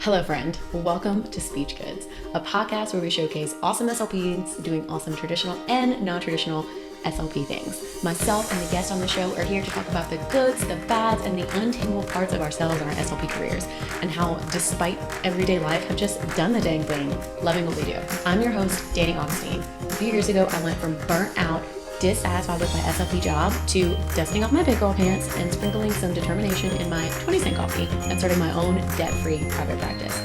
Hello, friend. Welcome to Speech Goods, a podcast where we showcase awesome SLPs doing awesome traditional and non-traditional SLP things. Myself and the guests on the show are here to talk about the goods, the bads, and the untangled parts of ourselves and our SLP careers, and how, despite everyday life, have just done the dang thing, loving what we do. I'm your host, Danny Augustine. A few years ago, I went from burnt out, dissatisfied with my SLP job to dusting off my big girl pants and sprinkling some determination in my 20-cent coffee and starting my own debt-free private practice.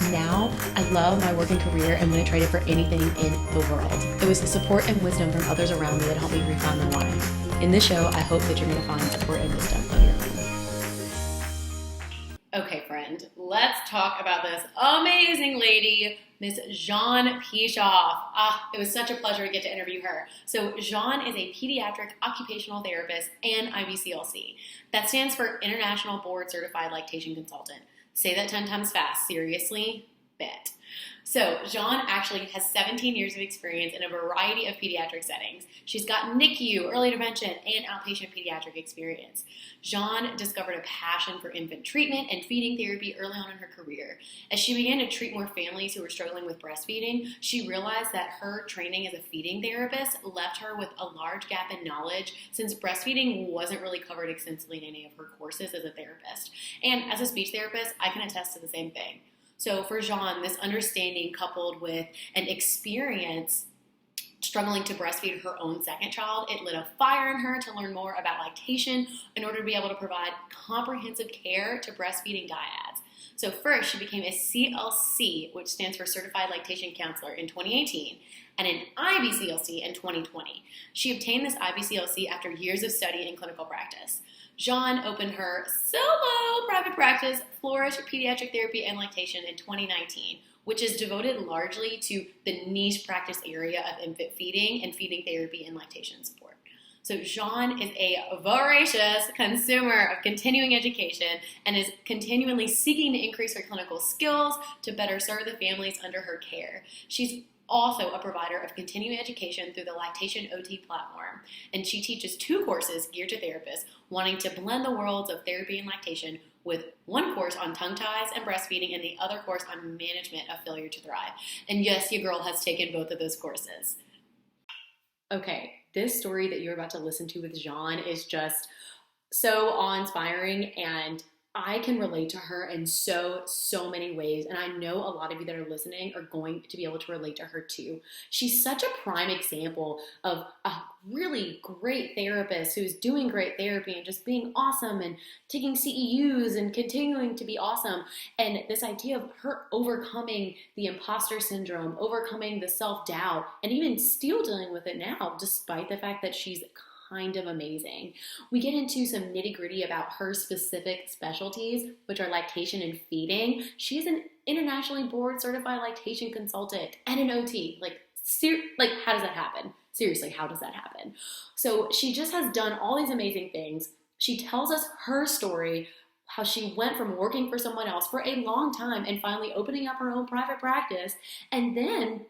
Now, I love my working career and wouldn't trade it for anything in the world. It was the support and wisdom from others around me that helped me refine my why. In this show, I hope that you're going to find support and wisdom of your own. Okay, friend, let's talk about this amazing lady, Miss Jeanne Pichoff. It was such a pleasure to get to interview her. So Jeanne is a pediatric occupational therapist and IBCLC. That stands for International Board Certified Lactation Consultant. Say that 10 times fast. Seriously? Bet. So Jeanne actually has 17 years of experience in a variety of pediatric settings. She's got NICU, early intervention, and outpatient pediatric experience. Jeanne discovered a passion for infant treatment and feeding therapy early on in her career. As she began to treat more families who were struggling with breastfeeding, she realized that her training as a feeding therapist left her with a large gap in knowledge since breastfeeding wasn't really covered extensively in any of her courses as a therapist. And as a speech therapist, I can attest to the same thing. So for Jeanne, this understanding coupled with an experience struggling to breastfeed her own second child, it lit a fire in her to learn more about lactation in order to be able to provide comprehensive care to breastfeeding dyads. So first, she became a CLC, which stands for Certified Lactation Counselor, in 2018, and an IBCLC in 2020. She obtained this IBCLC after years of study and clinical practice. Jeanne opened her solo private practice, Flourish Pediatric Therapy and Lactation, in 2019, which is devoted largely to the niche practice area of infant feeding and feeding therapy and lactation support. So Jeanne is a voracious consumer of continuing education and is continually seeking to increase her clinical skills to better serve the families under her care. She's also a provider of continuing education through the Lactation OT platform, and she teaches 2 courses geared to therapists wanting to blend the worlds of therapy and lactation, with one course on tongue ties and breastfeeding and the other course on management of failure to thrive. And yes, your girl has taken both of those courses. Okay, this story that you're about to listen to with Jeanne is just so awe-inspiring, and I can relate to her in so many ways, and I know a lot of you that are listening are going to be able to relate to her too. She's such a prime example of a really great therapist who's doing great therapy and just being awesome and taking CEUs and continuing to be awesome. And this idea of her overcoming the imposter syndrome, overcoming the self-doubt, and even still dealing with it now, despite the fact that she's kind of amazing. We get into some nitty-gritty about her specific specialties, which are lactation and feeding. She's an internationally board certified lactation consultant and an OT. How does that happen? Seriously, how does that happen? So she just has done all these amazing things. She tells us her story, how she went from working for someone else for a long time and finally opening up her own private practice, and then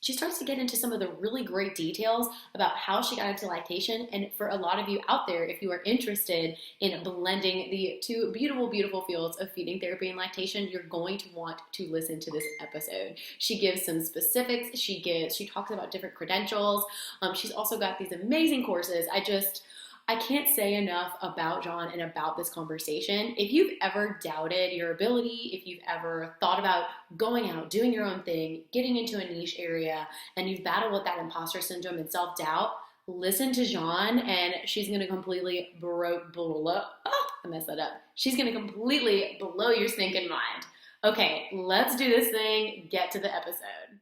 she starts to get into some of the really great details about how she got into lactation. And for a lot of you out there, if you are interested in blending the 2 beautiful fields of feeding therapy and lactation, you're going to want to listen to this episode. She gives some specifics. She talks about different credentials. She's also got these amazing courses. I can't say enough about Jeanne and about this conversation. If you've ever doubted your ability, if you've ever thought about going out, doing your own thing, getting into a niche area, and you've battled with that imposter syndrome and self-doubt, listen to Jeanne, and she's going to completely She's going to completely blow your stinking mind. Okay, let's do this thing. Get to the episode.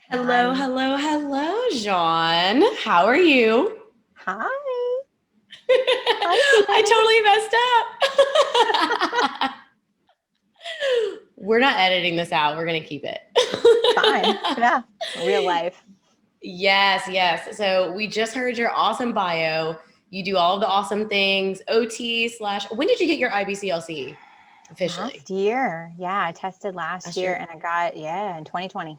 Hello, Jeanne. How are you? Hi. I totally messed up. We're not editing this out. We're going to keep it. Fine. Yeah. Real life. Yes. So we just heard your awesome bio. You do all of the awesome things. OT / when did you get your IBCLC officially? Last year. Yeah. I tested last year and I got, in 2020.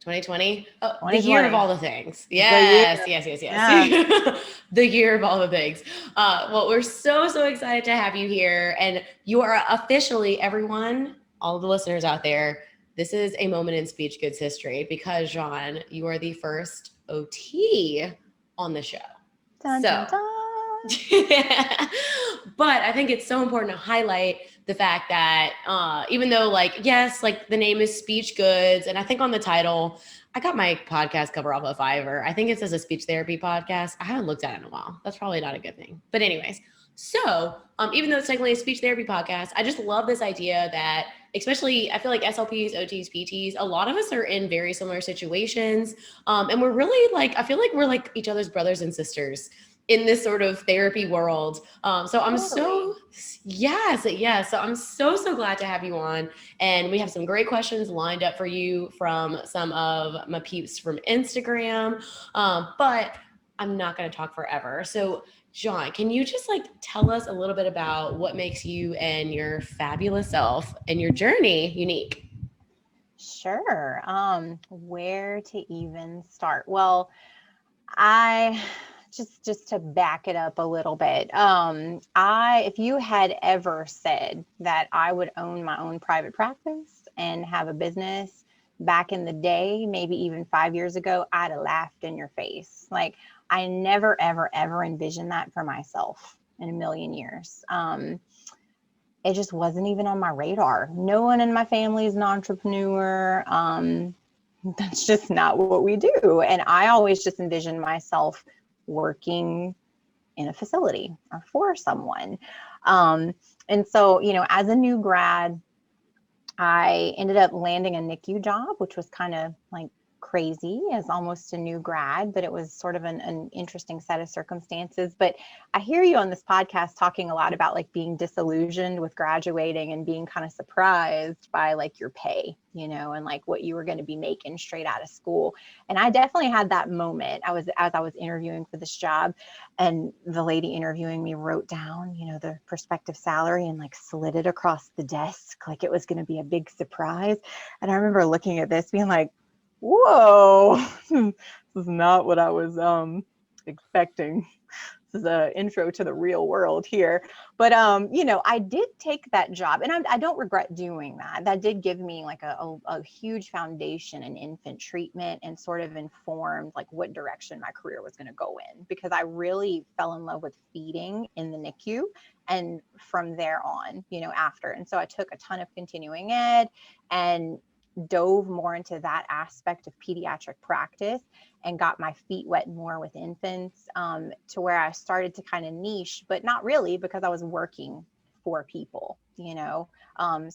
2020? Oh, 2020. The year of all the things. Yes. Yeah. The year of all the things. Well, we're so excited to have you here. And you are officially, everyone, all of the listeners out there, this is a moment in speech goods history because, Jeanne, you are the first OT on the show. Dun, So, dun, dun. but I think it's so important to highlight the fact that even though, like, yes, like the name is Speech Goods, and I think on the title, I got my podcast cover off of Fiverr. I think it says a speech therapy podcast. I haven't looked at it in a while. That's probably not a good thing. But anyways, so even though it's technically a speech therapy podcast, I just love this idea that, especially I feel like SLPs, OTs, PTs, a lot of us are in very similar situations. And we're really like, I feel like we're like each other's brothers and sisters in this sort of therapy world. So I'm so I'm so glad to have you on. And we have some great questions lined up for you from some of my peeps from Instagram. But I'm not going to talk forever. So Jeanne, can you just like tell us a little bit about what makes you and your fabulous self and your journey unique? Sure. Where to even start? Well, I just to back it up a little bit. If you had ever said that I would own my own private practice and have a business back in the day, maybe even 5 years ago, I'd have laughed in your face. Like, I never, ever, ever envisioned that for myself in a million years. It just wasn't even on my radar. No one in my family is an entrepreneur. That's just not what we do. And I always just envisioned myself working in a facility or for someone. And so, as a new grad, I ended up landing a NICU job, which was kind of like crazy as almost a new grad, but it was sort of an interesting set of circumstances. But I hear you on this podcast talking a lot about like being disillusioned with graduating and being kind of surprised by like your pay, and like what you were going to be making straight out of school. And I definitely had that moment. As I was interviewing for this job, and the lady interviewing me wrote down, the prospective salary and like slid it across the desk like it was going to be a big surprise. And I remember looking at this being like, whoa, this is not what I was expecting. This is an intro to the real world here. But, I did take that job, and I don't regret doing that. That did give me like a huge foundation in infant treatment and sort of informed like what direction my career was going to go in, because I really fell in love with feeding in the NICU. And from there on, after. And so I took a ton of continuing ed and dove more into that aspect of pediatric practice and got my feet wet more with infants, to where I started to kind of niche, but not really, because I was working for people, so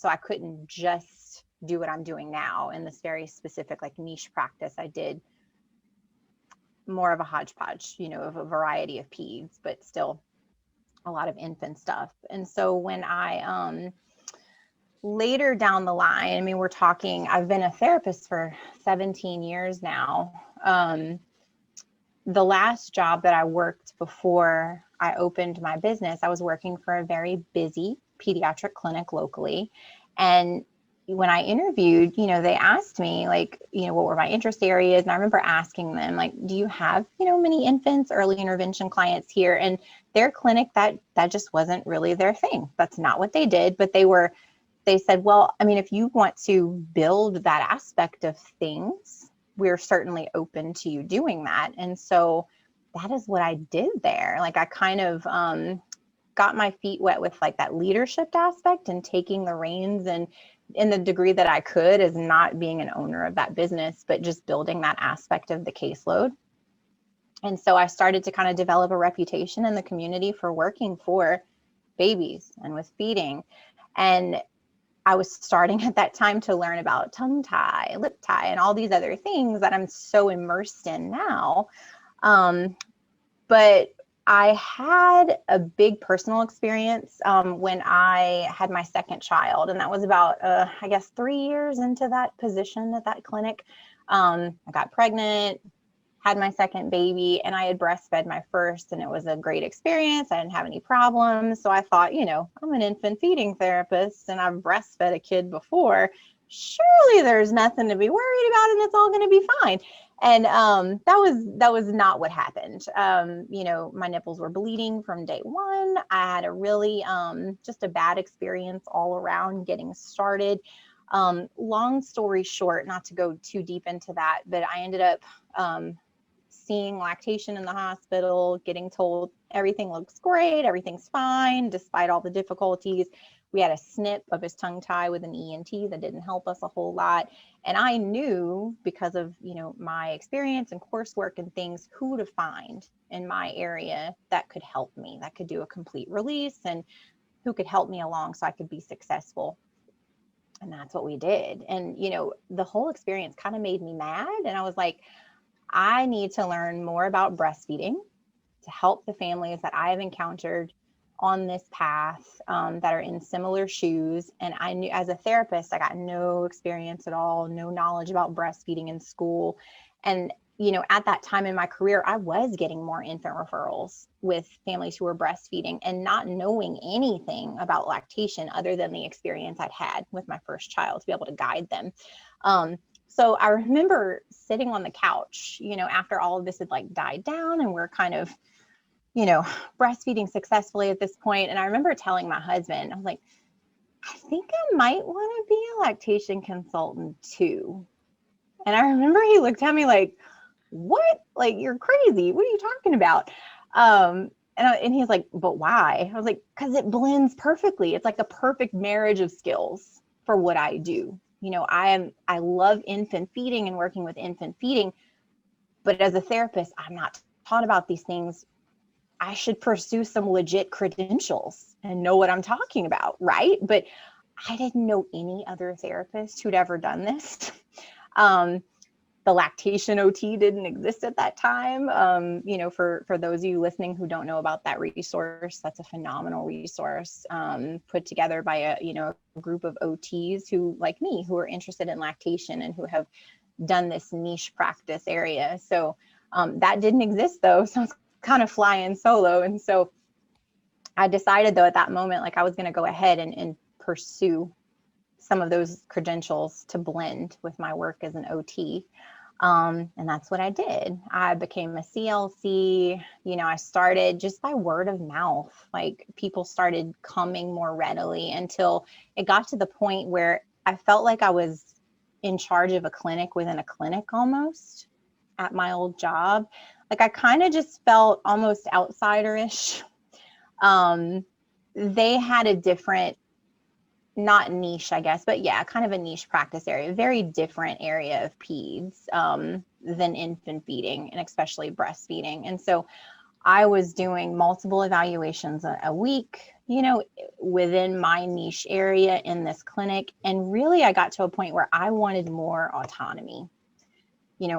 I couldn't just do what I'm doing now in this very specific like niche practice. I did more of a hodgepodge, of a variety of peds, but still a lot of infant stuff. And so when I later down the line, I've been a therapist for 17 years now. The last job that I worked before I opened my business, I was working for a very busy pediatric clinic locally. And when I interviewed, they asked me like, what were my interest areas? And I remember asking them like, do you have, many infants, early intervention clients here? And their clinic, that just wasn't really their thing. That's not what they did, but they said, well, if you want to build that aspect of things, we're certainly open to you doing that. And so that is what I did there. Like, I kind of got my feet wet with like that leadership aspect and taking the reins, and in the degree that I could, as not being an owner of that business, but just building that aspect of the caseload. And so I started to kind of develop a reputation in the community for working for babies and with feeding. And I was starting at that time to learn about tongue tie, lip tie, and all these other things that I'm so immersed in now. But I had a big personal experience when I had my second child, and that was about, 3 years into that position at that clinic. I got pregnant, had my second baby, and I had breastfed my first, and it was a great experience. I didn't have any problems. So I thought, I'm an infant feeding therapist and I've breastfed a kid before. surely there's nothing to be worried about and it's all going to be fine. And that was not what happened. My nipples were bleeding from day one. I had a really just a bad experience all around getting started. Long story short, not to go too deep into that, but I ended up seeing lactation in the hospital, getting told everything looks great, everything's fine, despite all the difficulties. We had a snip of his tongue tie with an ENT that didn't help us a whole lot. And I knew, because of, my experience and coursework and things, who to find in my area that could help me, that could do a complete release, and who could help me along so I could be successful. And that's what we did. And, the whole experience kind of made me mad. And I was like, I need to learn more about breastfeeding to help the families that I have encountered on this path that are in similar shoes. And I knew, as a therapist, I got no experience at all, no knowledge about breastfeeding in school. And, at that time in my career, I was getting more infant referrals with families who were breastfeeding and not knowing anything about lactation other than the experience I'd had with my first child to be able to guide them. So I remember sitting on the couch, after all of this had died down and we're kind of, breastfeeding successfully at this point. And I remember telling my husband, I was like, I think I might want to be a lactation consultant too. And I remember he looked at me like, what? Like, you're crazy. What are you talking about? And he's like, but why? I was like, because it blends perfectly. It's like a perfect marriage of skills for what I do. I love infant feeding and working with infant feeding, but as a therapist, I'm not taught about these things. I should pursue some legit credentials and know what I'm talking about, right? But I didn't know any other therapist who'd ever done this. The Lactation OT didn't exist at that time. For those of you listening who don't know about that resource, that's a phenomenal resource put together by a group of OTs who, like me, who are interested in lactation and who have done this niche practice area. So that didn't exist though. So it's kind of flying solo. And so I decided though at that moment, I was going to go ahead and pursue some of those credentials to blend with my work as an OT. And that's what I did. I became a CLC. I started just by word of mouth. People started coming more readily until it got to the point where I felt like I was in charge of a clinic within a clinic almost at my old job. I kind of just felt almost outsiderish. They had a different, not niche, I guess, but yeah, kind of a niche practice area, very different area of peds than infant feeding and especially breastfeeding. And so I was doing multiple evaluations a week, within my niche area in this clinic. And really, I got to a point where I wanted more autonomy,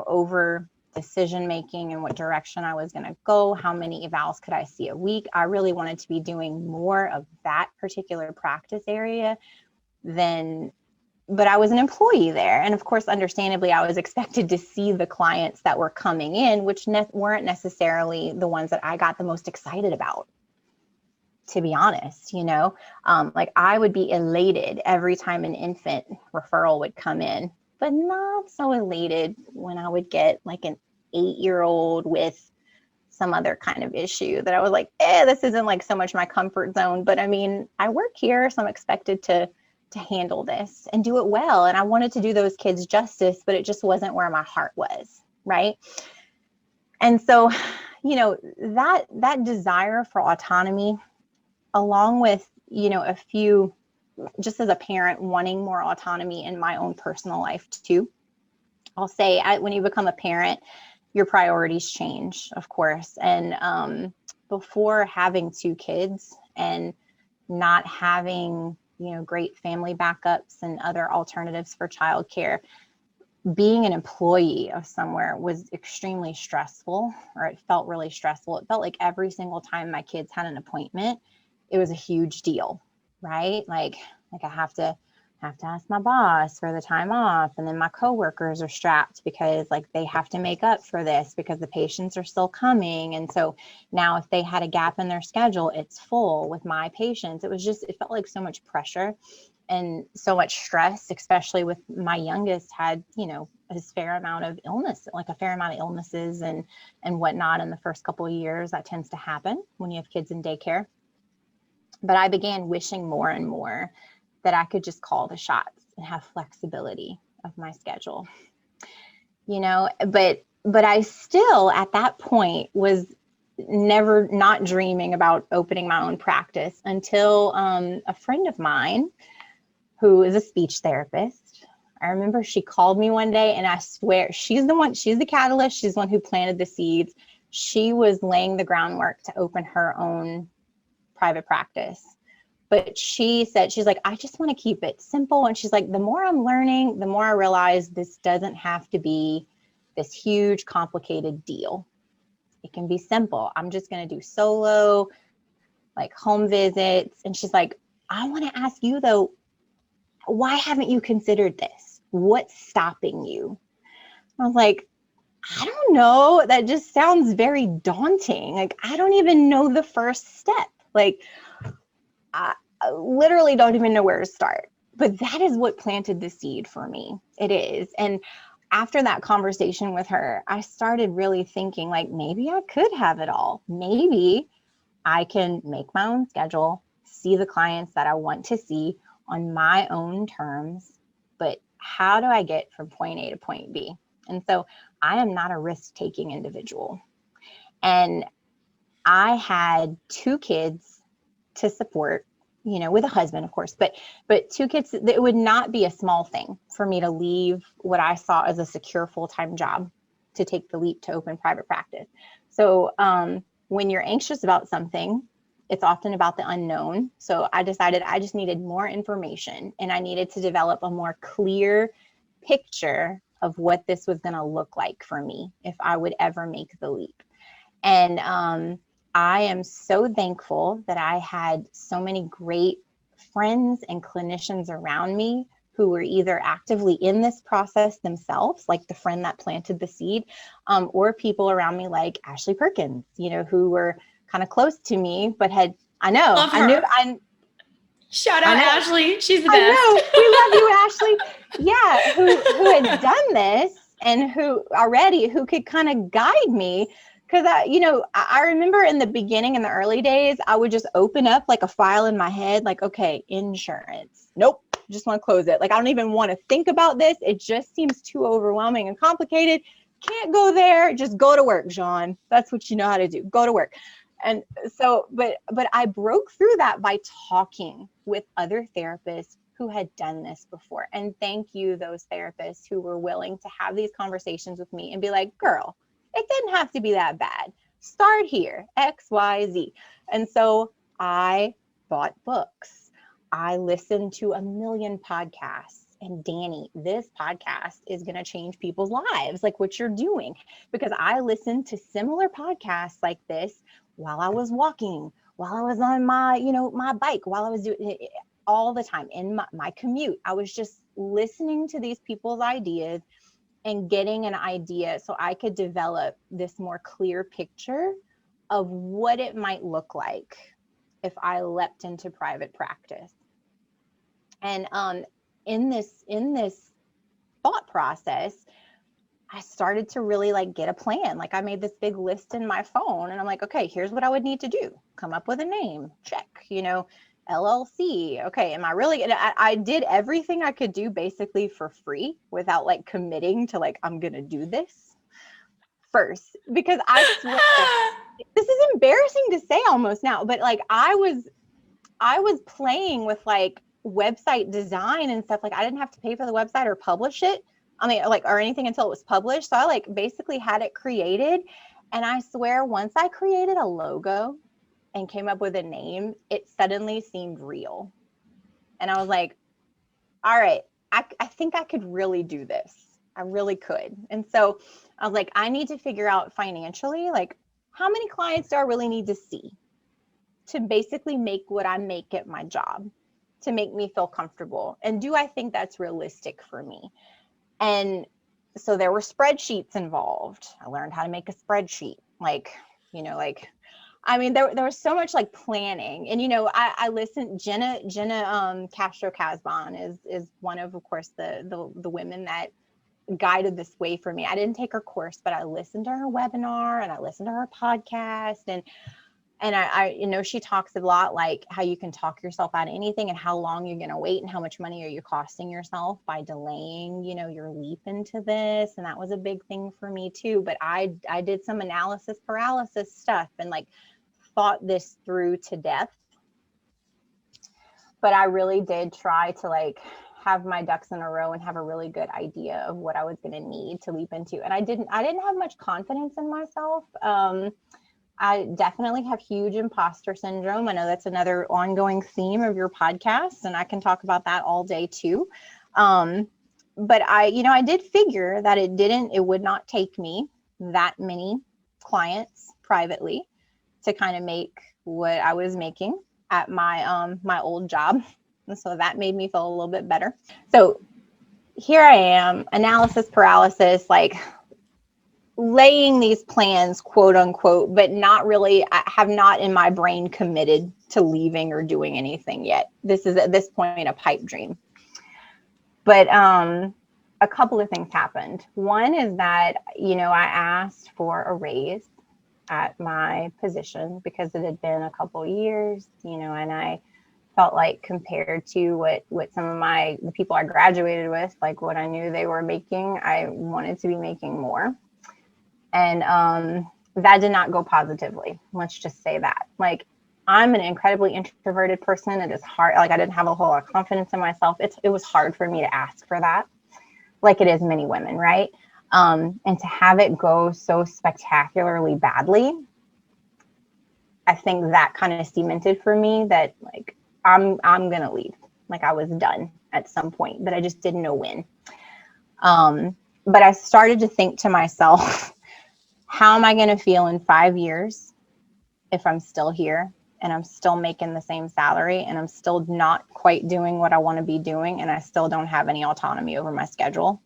over decision-making and what direction I was going to go, how many evals could I see a week. I really wanted to be doing more of that particular practice area but I was an employee there. And of course, understandably, I was expected to see the clients that were coming in, which weren't necessarily the ones that I got the most excited about, to be honest. I would be elated every time an infant referral would come in, but not so elated when I would get an 8-year-old with some other kind of issue that I was like, this isn't so much my comfort zone. But I mean, I work here, so I'm expected to handle this and do it well. And I wanted to do those kids justice, but it just wasn't where my heart was, right? And so, that desire for autonomy, along with, a few, just as a parent, wanting more autonomy in my own personal life too. I'll say when you become a parent, your priorities change, of course. And before having 2 kids and not having, great family backups and other alternatives for childcare, being an employee of somewhere was extremely stressful, or it felt really stressful. It felt like every single time my kids had an appointment, it was a huge deal, right? I have to ask my boss for the time off, and then my coworkers are strapped because they have to make up for this because the patients are still coming. And so now if they had a gap in their schedule, it's full with my patients. It felt like so much pressure. and so much stress, especially with my youngest had, his fair amount of illness, like a fair amount of illnesses and whatnot in the first couple of years. That tends to happen when you have kids in daycare. But I began wishing more and more that I could just call the shots and have flexibility of my schedule, but I still at that point was never not dreaming about opening my own practice until a friend of mine who is a speech therapist. I remember she called me one day, and I swear she's the catalyst. She's the one who planted the seeds. She was laying the groundwork to open her own private practice. But she said, she's like, I just want to keep it simple. And she's like, the more I'm learning, the more I realize this doesn't have to be this huge, complicated deal. It can be simple. I'm just going to do solo, like home visits. And she's like, I want to ask you though, why haven't you considered this? What's stopping you? I was like, I don't know. That just sounds very daunting. Like, I don't even know the first step. Like, I literally don't even know where to start. But that is what planted the seed for me. It is. And after that conversation with her, I started really thinking like, maybe I could have it all. Maybe I can make my own schedule, see the clients that I want to see on my own terms. But how do I get from point A to point B? And so I am not a risk-taking individual. And I had 2 kids to support, with a husband, of course, but 2 kids. It would not be a small thing for me to leave what I saw as a secure full-time job to take the leap to open private practice. So when you're anxious about something, it's often about the unknown. So I decided I just needed more information, and I needed to develop a more clear picture of what this was going to look like for me if I would ever make the leap. And I am so thankful that I had so many great friends and clinicians around me who were either actively in this process themselves, like the friend that planted the seed, or people around me like Ashley Perkins, who were kind of close to me, but Shout out Ashley. She's the best. I know. We love you, Ashley. Yeah. Who had done this and who could kind of guide me. Cause I remember in the beginning, in the early days, I would just open up like a file in my head, like, okay, insurance. Nope. Just want to close it. Like, I don't even want to think about this. It just seems too overwhelming and complicated. Can't go there. Just go to work, Jeanne. That's what you know how to do. Go to work. And so, but I broke through that by talking with other therapists who had done this before. And thank you, those therapists who were willing to have these conversations with me and be like, girl, it didn't have to be that bad. Start here, X, Y, Z. And so I bought books. I listened to a million podcasts. And Danny, this podcast is going to change people's lives, like what you're doing, because I listened to similar podcasts like this while I was walking, while I was on my, my bike, while I was doing it all the time in my commute. I was just listening to these people's ideas and getting an idea so I could develop this more clear picture of what it might look like if I leapt into private practice. And in this thought process, I started to really get a plan. Like, I made this big list in my phone, and I'm like, okay, here's what I would need to do. Come up with a name, check, LLC. Okay, am I really? And I did everything I could do basically for free without committing to I'm going to do this first, because I swear this is embarrassing to say almost now, but I was playing with website design and stuff. I didn't have to pay for the website or publish it. Or anything until it was published. So I basically had it created. And I swear, once I created a logo and came up with a name, it suddenly seemed real. And I was like, all right, I think I could really do this. I really could. And so I was like, I need to figure out financially, how many clients do I really need to see to basically make what I make at my job, to make me feel comfortable? And do I think that's realistic for me? And so there were spreadsheets involved. I learned how to make a spreadsheet. I mean, there was so much like planning, and I listened. Jenna Castro Casbon is one of course the women that guided this way for me. I didn't take her course, but I listened to her webinar and I listened to her podcast, and I she talks a lot like how you can talk yourself out of anything and how long you're going to wait and how much money are you costing yourself by delaying, your leap into this. And that was a big thing for me too. But I did some analysis paralysis stuff and like thought this through to death. But I really did try to like have my ducks in a row and have a really good idea of what I was going to need to leap into. And I didn't have much confidence in myself. I definitely have huge imposter syndrome. I know that's another ongoing theme of your podcast, and I can talk about that all day too. But I did figure that it would not take me that many clients privately to kind of make what I was making at my my old job. And so that made me feel a little bit better. So here I am, analysis paralysis, like laying these plans, quote unquote, but not really, I have not in my brain committed to leaving or doing anything yet. This is at this point a pipe dream. But a couple of things happened. One is that, I asked for a raise at my position because it had been a couple of years, and I felt like compared to what some of the people I graduated with, like what I knew they were making, I wanted to be making more. And that did not go positively. Let's just say that. Like, I'm an incredibly introverted person. It is hard. Like, I didn't have a whole lot of confidence in myself. It was hard for me to ask for that, like it is many women, right? And to have it go so spectacularly badly, I think that kind of cemented for me that like I'm gonna leave. Like, I was done at some point, but I just didn't know when. But I started to think to myself, how am I going to feel in 5 years if I'm still here and I'm still making the same salary and I'm still not quite doing what I want to be doing and I still don't have any autonomy over my schedule?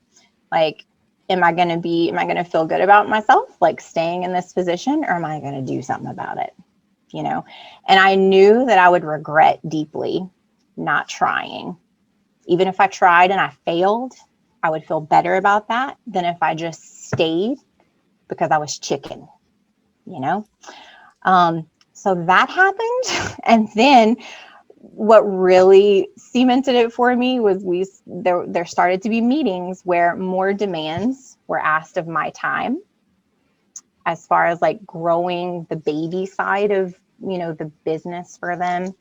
Like, am I going to feel good about myself, like staying in this position, or am I going to do something about it? And I knew that I would regret deeply not trying. Even if I tried and I failed, I would feel better about that than if I just stayed because I was chicken, So that happened. And then what really cemented it for me was there started to be meetings where more demands were asked of my time as far as like growing the baby side of, the business for them.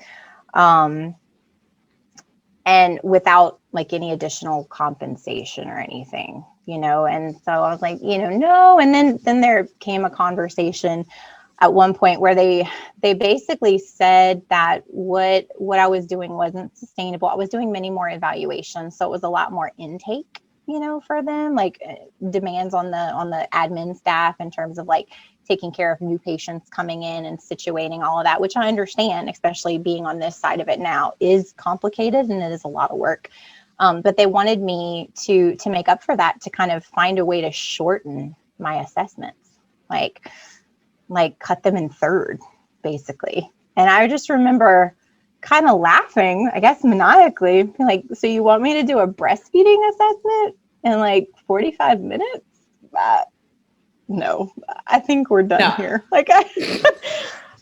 And without like any additional compensation or anything, and so I was like, no. And then there came a conversation at one point where they basically said that what I was doing wasn't sustainable. I was doing many more evaluations, so it was a lot more intake, for them, like demands on the admin staff in terms of like taking care of new patients coming in and situating all of that, which I understand, especially being on this side of it now, is complicated and it is a lot of work. But they wanted me to make up for that, to kind of find a way to shorten my assessments, like cut them in third, basically. And I just remember kind of laughing, I guess maniacally, like, so you want me to do a breastfeeding assessment in like 45 minutes? No, I think we're done here. Like, yeah.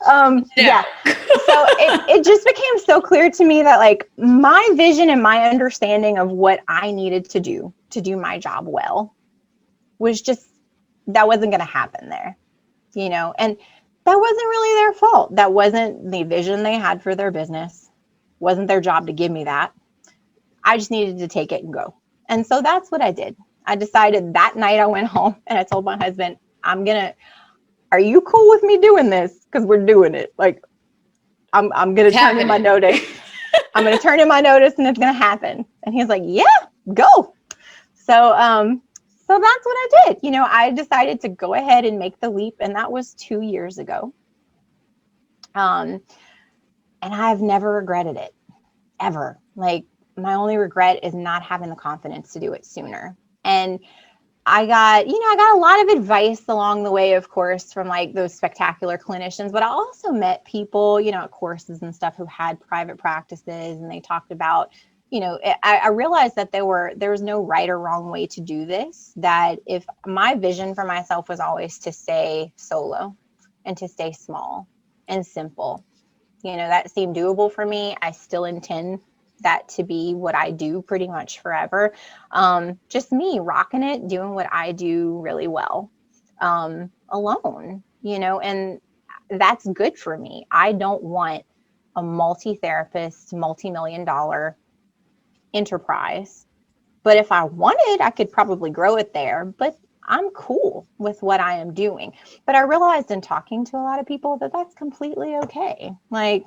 So it just became so clear to me that like my vision and my understanding of what I needed to do my job well was just, that wasn't going to happen there, and that wasn't really their fault. That wasn't the vision they had for their business. Wasn't their job to give me that. I just needed to take it and go. And so that's what I did. I decided that night I went home and I told my husband, are you cool with me doing this? Because we're doing it. Like, I'm going to turn in my notice. I'm going to turn in my notice and it's going to happen. And he's like, yeah, go. So that's what I did. I decided to go ahead and make the leap. And that was 2 years ago. And I've never regretted it, ever. Like, my only regret is not having the confidence to do it sooner. And I got a lot of advice along the way, of course, from like those spectacular clinicians, but I also met people, at courses and stuff who had private practices, and they talked about, I realized that there was no right or wrong way to do this, that if my vision for myself was always to stay solo and to stay small and simple, that seemed doable for me. I still intend that to be what I do pretty much forever. Just me rocking it, doing what I do really well, alone, and that's good for me. I don't want a multi-therapist, multi-million-dollar enterprise. But if I wanted, I could probably grow it there. But I'm cool with what I am doing. But I realized in talking to a lot of people that that's completely okay. Like,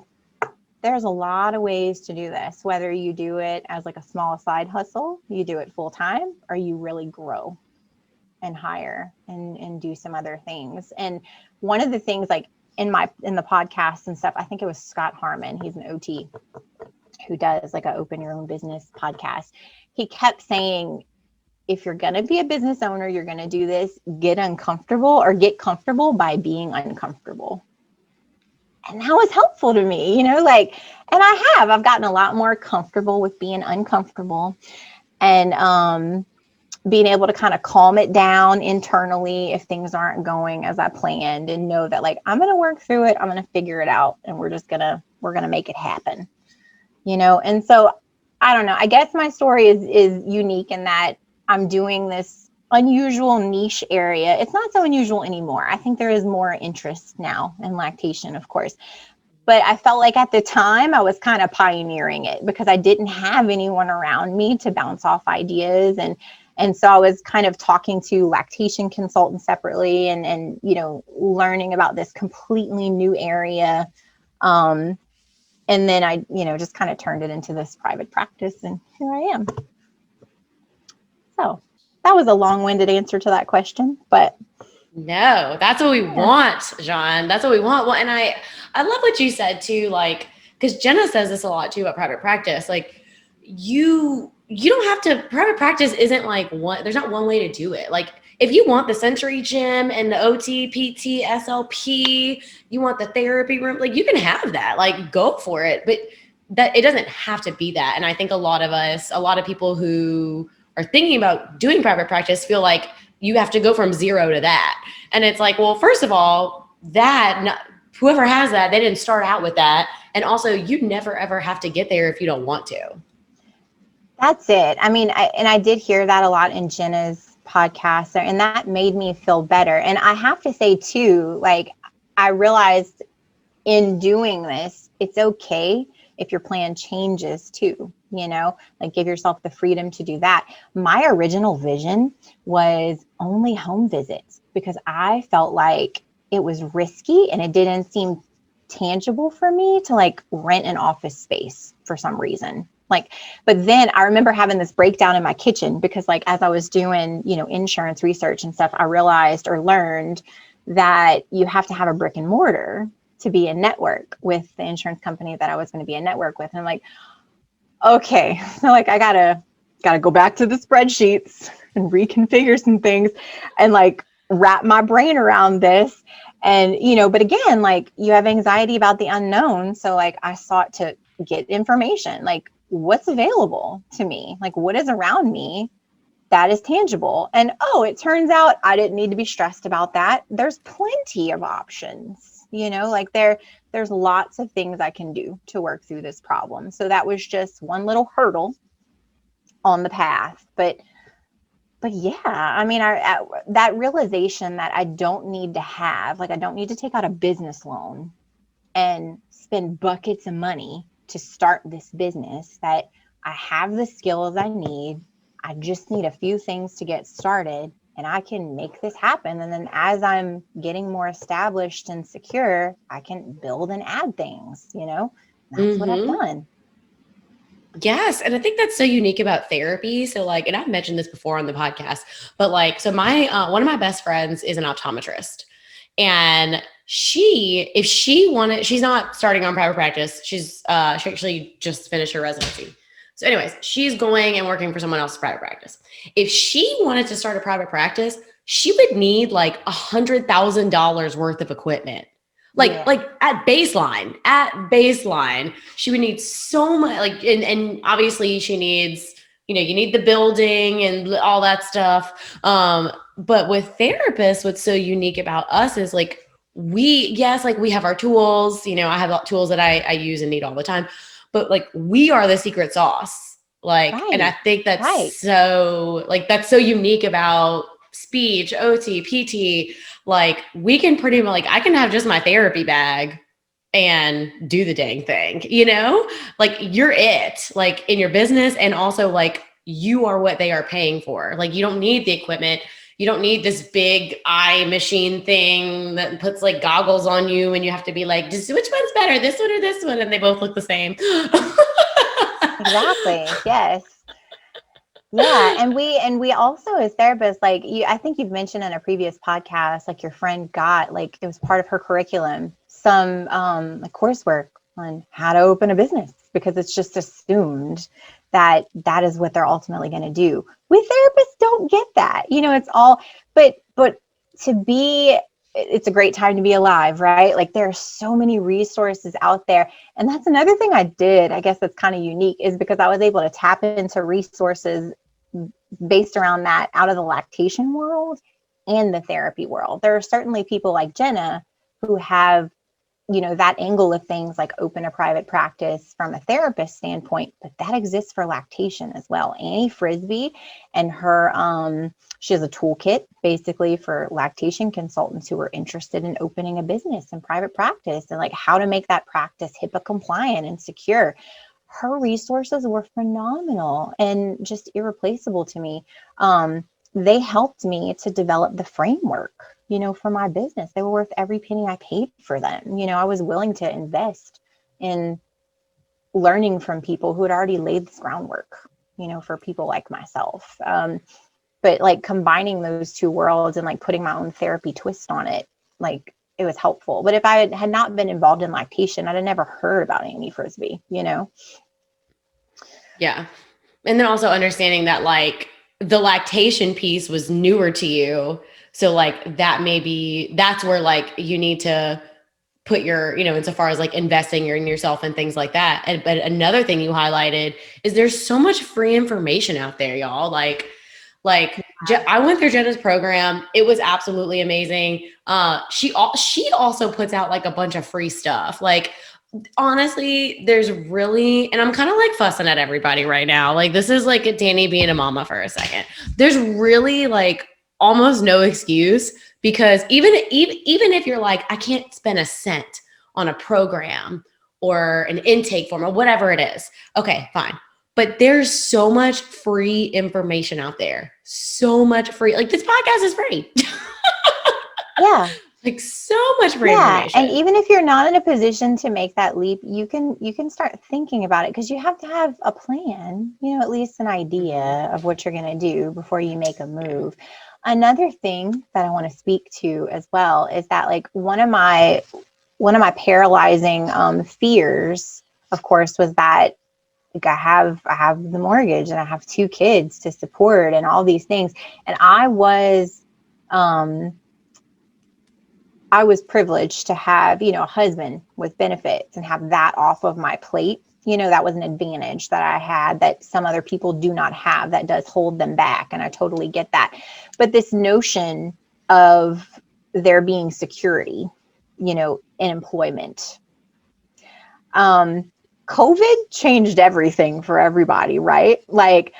there's a lot of ways to do this, whether you do it as like a small side hustle, you do it full time, or you really grow and hire and do some other things. And one of the things, like in the podcast and stuff, I think it was Scott Harmon, he's an OT who does like a open your own business podcast. He kept saying, if you're going to be a business owner, you're going to do this, get comfortable by being uncomfortable. And that was helpful to me, and I've gotten a lot more comfortable with being uncomfortable and being able to kind of calm it down internally if things aren't going as I planned, and know that like, I'm going to work through it. I'm going to figure it out, and we're going to make it happen, And so I don't know, I guess my story is unique in that I'm doing this unusual niche area. It's not so unusual anymore. I think there is more interest now in lactation, of course. But I felt like at the time I was kind of pioneering it because I didn't have anyone around me to bounce off ideas. And so I was kind of talking to lactation consultants separately and learning about this completely new area. And then I, just kind of turned it into this private practice, and here I am. So that was a long-winded answer to that question, but no, that's what we want, Jeanne. That's what we want. Well, and I love what you said too, like, because Jenna says this a lot too about private practice. Like, you don't have to, private practice isn't like one, there's not one way to do it. Like, if you want the sensory gym and the OT, PT, SLP, you want the therapy room, like, you can have that, like, go for it. But that it doesn't have to be that. And I think a lot of people who are thinking about doing private practice feel like you have to go from zero to that. And it's like, well, first of all, whoever has that, they didn't start out with that. And also, you never, ever have to get there if you don't want to. That's it. I mean, I did hear that a lot in Jenna's podcast, and that made me feel better. And I have to say too, like, I realized in doing this, it's okay if your plan changes too, like, give yourself the freedom to do that. My original vision was only home visits because I felt like it was risky and it didn't seem tangible for me to like rent an office space for some reason. Like, but then I remember having this breakdown in my kitchen because, like, as I was doing, insurance research and stuff, I realized or learned that you have to have a brick and mortar to be in network with the insurance company that I was going to be in network with. And I'm like, okay, so like, I gotta go back to the spreadsheets and reconfigure some things and like wrap my brain around this. And, but again, like, you have anxiety about the unknown. So like, I sought to get information, like, what's available to me, like, what is around me that is tangible. And it turns out I didn't need to be stressed about that. There's plenty of options, like there's lots of things I can do to work through this problem. So that was just one little hurdle on the path. But yeah, I mean, that realization that I don't need to take out a business loan and spend buckets of money to start this business, that I have the skills I need. I just need a few things to get started and I can make this happen. And then as I'm getting more established and secure, I can build and add things, that's what I've done. Yes. And I think that's so unique about therapy. So like, and I've mentioned this before on the podcast, but like, so my, one of my best friends is an optometrist, and if she wanted, she's not starting on private practice. She actually just finished her residency. So anyways, she's going and working for someone else's private practice. If she wanted to start a private practice, she would need like $100,000 worth of equipment. Like at baseline, she would need so much, like, and obviously she needs, you need the building and all that stuff. But with therapists, what's so unique about us is like, we have our tools, I have tools that I use and need all the time, but like, we are the secret sauce. Like, and I think that's so unique about speech, OT, PT. Like, we can pretty much, like, I can have just my therapy bag and do the dang thing, like, you're it, like, in your business. And also, like, you are what they are paying for. Like, you don't need the equipment. You don't need this big eye machine thing that puts like goggles on you and you have to be like, just which one's better, this one or this one? And they both look the same. Exactly. Yes. Yeah. And we also, as therapists, like I think you've mentioned in a previous podcast, like your friend got, like, it was part of her curriculum, some like coursework on how to open a business, because it's just assumed that that is what they're ultimately going to do. We therapists don't get that, it's all, but it's a great time to be alive, right? Like, there are so many resources out there. And that's another thing I did, I guess that's kind of unique, is because I was able to tap into resources based around that out of the lactation world and the therapy world. There are certainly people like Jenna who have, that angle of things, like open a private practice from a therapist standpoint, but that exists for lactation as well. Annie Frisbee and her, she has a toolkit basically for lactation consultants who are interested in opening a business and private practice, and like how to make that practice HIPAA compliant and secure. Her resources were phenomenal and just irreplaceable to me. They helped me to develop the framework, for my business. They were worth every penny I paid for them. I was willing to invest in learning from people who had already laid this groundwork, for people like myself. But like combining those two worlds and like putting my own therapy twist on it, like, it was helpful. But if I had not been involved in lactation, I'd have never heard about Annie Frisbee, Yeah. And then also understanding that like the lactation piece was newer to you. So like that's where like you need to put your, insofar as like investing in yourself and things like that. But another thing you highlighted is there's so much free information out there, y'all. Like I went through Jenna's program. It was absolutely amazing. She also puts out like a bunch of free stuff. Like, honestly, there's really, and I'm kind of like fussing at everybody right now. Like, this is like a Danny being a mama for a second. There's really like almost no excuse, because even if you're like, I can't spend a cent on a program or an intake form or whatever it is. Okay, fine. But there's so much free information out there. So much free. Like, this podcast is free. Yeah. Like, so much free information. And even if you're not in a position to make that leap, you can start thinking about it, because you have to have a plan, at least an idea of what you're going to do before you make a move. Another thing that I want to speak to as well is that, like, one of my paralyzing fears, of course, was that, like, I have the mortgage and I have 2 kids to support and all these things. And I was privileged to have, a husband with benefits and have that off of my plate. That was an advantage that I had that some other people do not have, that does hold them back. And I totally get that. But this notion of there being security, in employment, COVID changed everything for everybody, right? Like,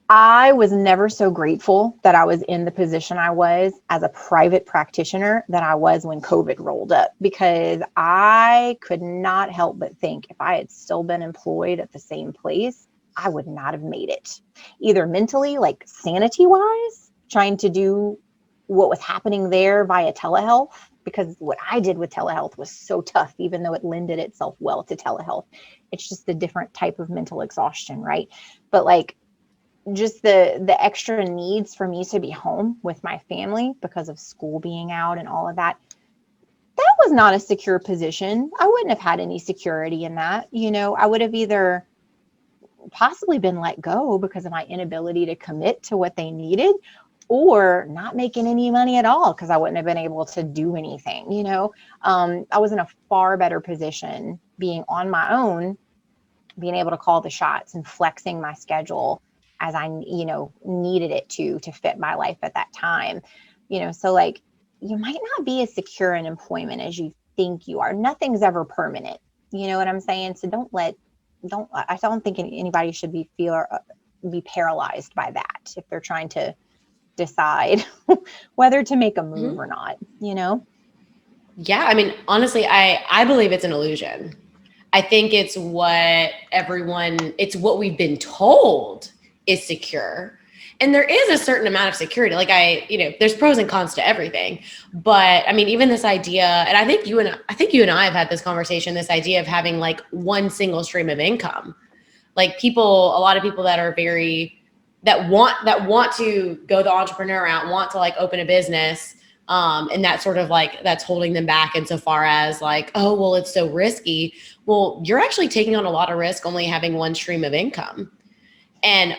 I was never so grateful that I was in the position I was as a private practitioner than I was when COVID rolled up, because I could not help but think if I had still been employed at the same place, I would not have made it, either mentally, like sanity wise, trying to do what was happening there via telehealth, because what I did with telehealth was so tough, even though it lended itself well to telehealth. It's just a different type of mental exhaustion, right? But like, just the extra needs for me to be home with my family because of school being out and all of that, that was not a secure position. I wouldn't have had any security in that. I would have either possibly been let go because of my inability to commit to what they needed, or not making any money at all because I wouldn't have been able to do anything. I was in a far better position being on my own, being able to call the shots and flexing my schedule as I, needed it to fit my life at that time. So like, you might not be as secure in employment as you think you are. Nothing's ever permanent. You know what I'm saying? So I don't think anybody should be paralyzed by that if they're trying to decide whether to make a move or not, Yeah. I mean, honestly, I believe it's an illusion. I think it's what we've been told is secure. And there is a certain amount of security. Like there's pros and cons to everything. But I mean, even this idea, and I think you and I have had this conversation, this idea of having like one single stream of income. Like a lot of people that are that want to go the entrepreneur route, want to like open a business. And that sort of like, that's holding them back insofar as like, oh, well, it's so risky. Well, you're actually taking on a lot of risk only having one stream of income. And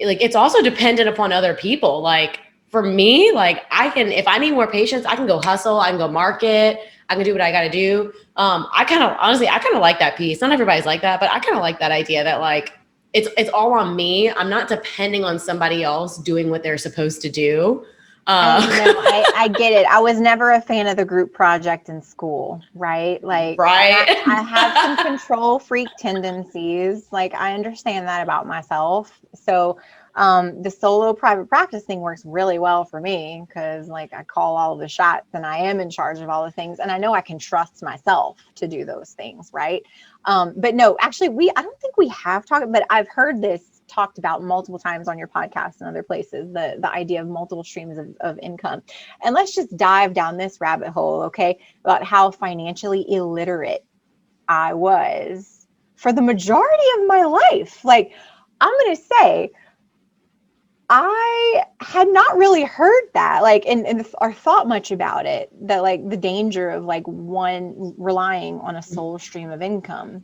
like, it's also dependent upon other people. Like for me, like if I need more patients, I can go hustle, I can go market, I can do what I got to do. I kind of like that piece. Not everybody's like that, but I kind of like that idea that like, it's all on me. I'm not depending on somebody else doing what they're supposed to do. I get it. I was never a fan of the group project in school, right? Like, right. I have some control freak tendencies. Like, I understand that about myself. So, the solo private practice thing works really well for me because like I call all the shots and I am in charge of all the things. And I know I can trust myself to do those things. Right. But no, actually I don't think we have talked, but I've heard this talked about multiple times on your podcast and other places, the idea of multiple streams of income. And let's just dive down this rabbit hole, okay, about how financially illiterate I was for the majority of my life. Like, I'm going to say, I had not really heard that, like, or thought much about it, that like the danger of like one relying on a sole stream of income.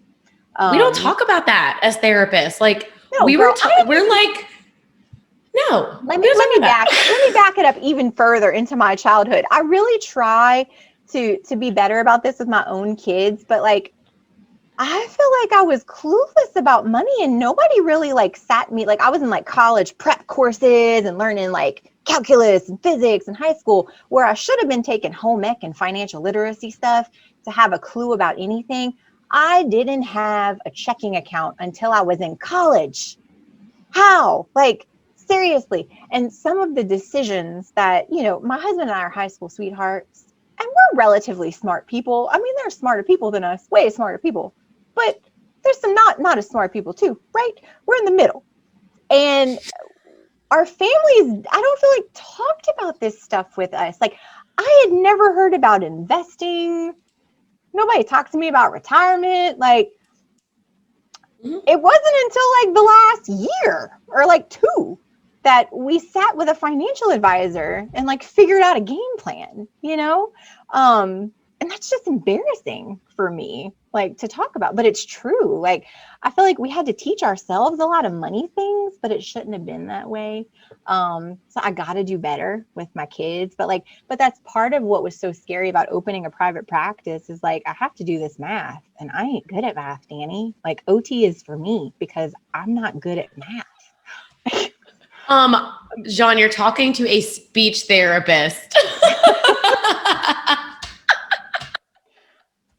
We don't talk about that as therapists. Like, no, we're like, no. Let me back it up even further into my childhood. I really try to be better about this with my own kids, but like, I feel like I was clueless about money and nobody really like sat me. Like I was in like college prep courses and learning like calculus and physics in high school where I should have been taking home ec and financial literacy stuff to have a clue about anything. I didn't have a checking account until I was in college. How? Like, seriously. And some of the decisions that, my husband and I are high school sweethearts and we're relatively smart people. I mean, they're smarter people than us, way smarter people. But there's some not as smart people too, right? We're in the middle. And our families, I don't feel like talked about this stuff with us. Like I had never heard about investing. Nobody talked to me about retirement. Like it wasn't until like the last year or like two that we sat with a financial advisor and like figured out a game plan, and that's just embarrassing for me, like to talk about, but it's true. Like, I feel like we had to teach ourselves a lot of money things, but it shouldn't have been that way. So I got to do better with my kids, but that's part of what was so scary about opening a private practice is like, I have to do this math and I ain't good at math, Danny. Like OT is for me because I'm not good at math. Jeanne, you're talking to a speech therapist.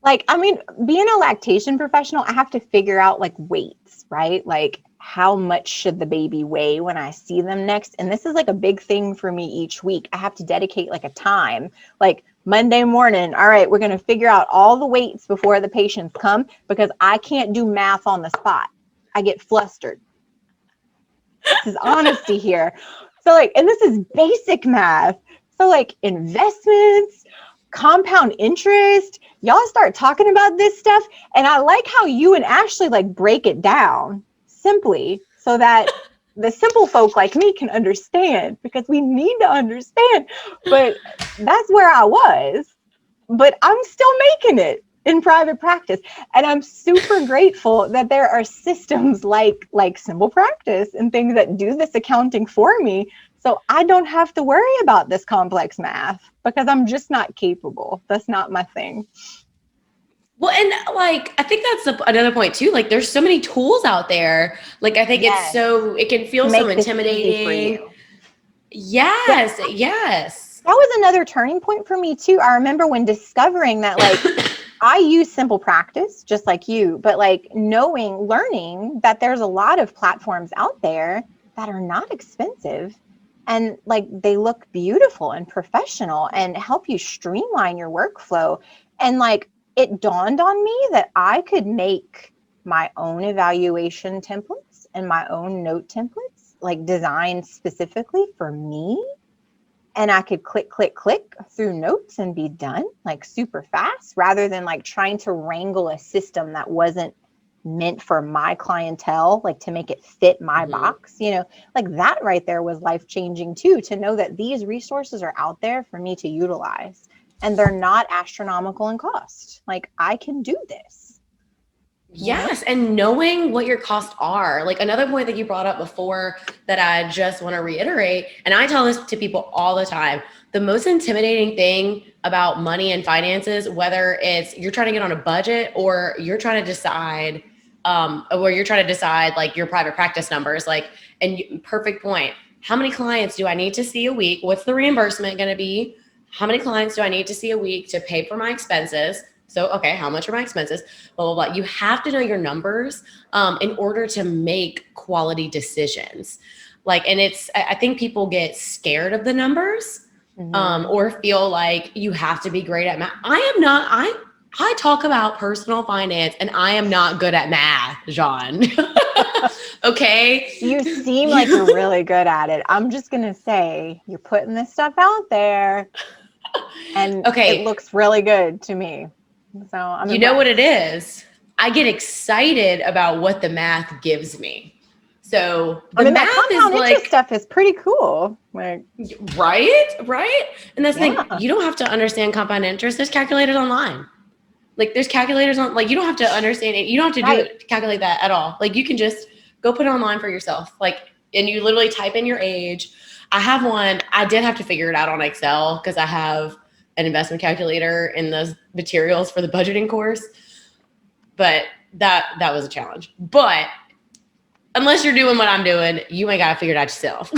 Like, I mean, being a lactation professional, I have to figure out like weights, right? Like how much should the baby weigh when I see them next? And this is like a big thing for me each week. I have to dedicate like a time, like Monday morning. All right, we're going to figure out all the weights before the patients come because I can't do math on the spot. I get flustered. This is honesty here. So like, and this is basic math. So like investments, compound interest, y'all start talking about this stuff. And I like how you and Ashley like break it down simply so that the simple folk like me can understand because we need to understand. But that's where I was, but I'm still making it. in private practice. And I'm super grateful that there are systems like Simple Practice and things that do this accounting for me. So I don't have to worry about this complex math because I'm just not capable. That's not my thing. Well, and like, I think that's another point too. Like, there's so many tools out there. Like, I think it can feel so intimidating. Yes, yes. That was another turning point for me too. I remember when discovering that, like, I use Simple Practice just like you, but like learning that there's a lot of platforms out there that are not expensive and like they look beautiful and professional and help you streamline your workflow. And like, it dawned on me that I could make my own evaluation templates and my own note templates, like designed specifically for me. And I could click through notes and be done like super fast rather than like trying to wrangle a system that wasn't meant for my clientele, like to make it fit my box, you know, like that right there was life-changing too, to know that these resources are out there for me to utilize and they're not astronomical in cost. Like I can do this. Yes. And knowing what your costs are, like another point that you brought up before that I just want to reiterate, and I tell this to people all the time, the most intimidating thing about money and finances, whether it's you're trying to get on a budget or you're trying to decide, like your private practice numbers, like, and perfect point. How many clients do I need to see a week? What's the reimbursement going to be? How many clients do I need to see a week to pay for my expenses? So, okay, how much are my expenses? Blah, blah, blah. You have to know your numbers in order to make quality decisions. Like, and I think people get scared of the numbers or feel like you have to be great at math. I talk about personal finance and I am not good at math, Jeanne. Okay. You seem like you're really good at it. I'm just going to say you're putting this stuff out there and it looks really good to me. So I'm you know what it is? I get excited about what the math gives me. So the math that compound interest stuff is pretty cool. Like, right. And that's the thing, you don't have to understand compound interest. There's calculators online. Like there's calculators on, like you don't have to understand it. You don't have to calculate that at all. Like you can just go put it online for yourself. Like, and you literally type in your age. I have one. I did have to figure it out on Excel because I have an investment calculator in the materials for the budgeting course, but that was a challenge. But unless you're doing what I'm doing, you ain't got to figure it out yourself.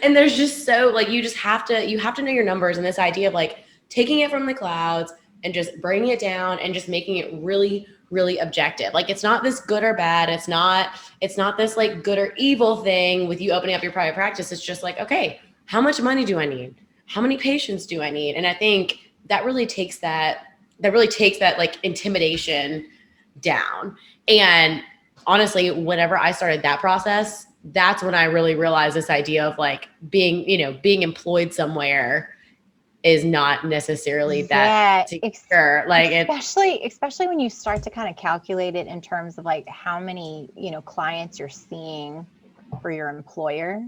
And there's just so like, you have to know your numbers, and this idea of like taking it from the clouds and just bringing it down and just making it really, really objective. Like it's not this good or bad. It's not this like good or evil thing with you opening up your private practice. It's just like, okay, how much money do I need? How many patients do I need? And I think that really takes that like intimidation down. And honestly, whenever I started that process, that's when I really realized this idea of like being employed somewhere is not necessarily that secure. Like especially when you start to kind of calculate it in terms of like how many, clients you're seeing for your employer.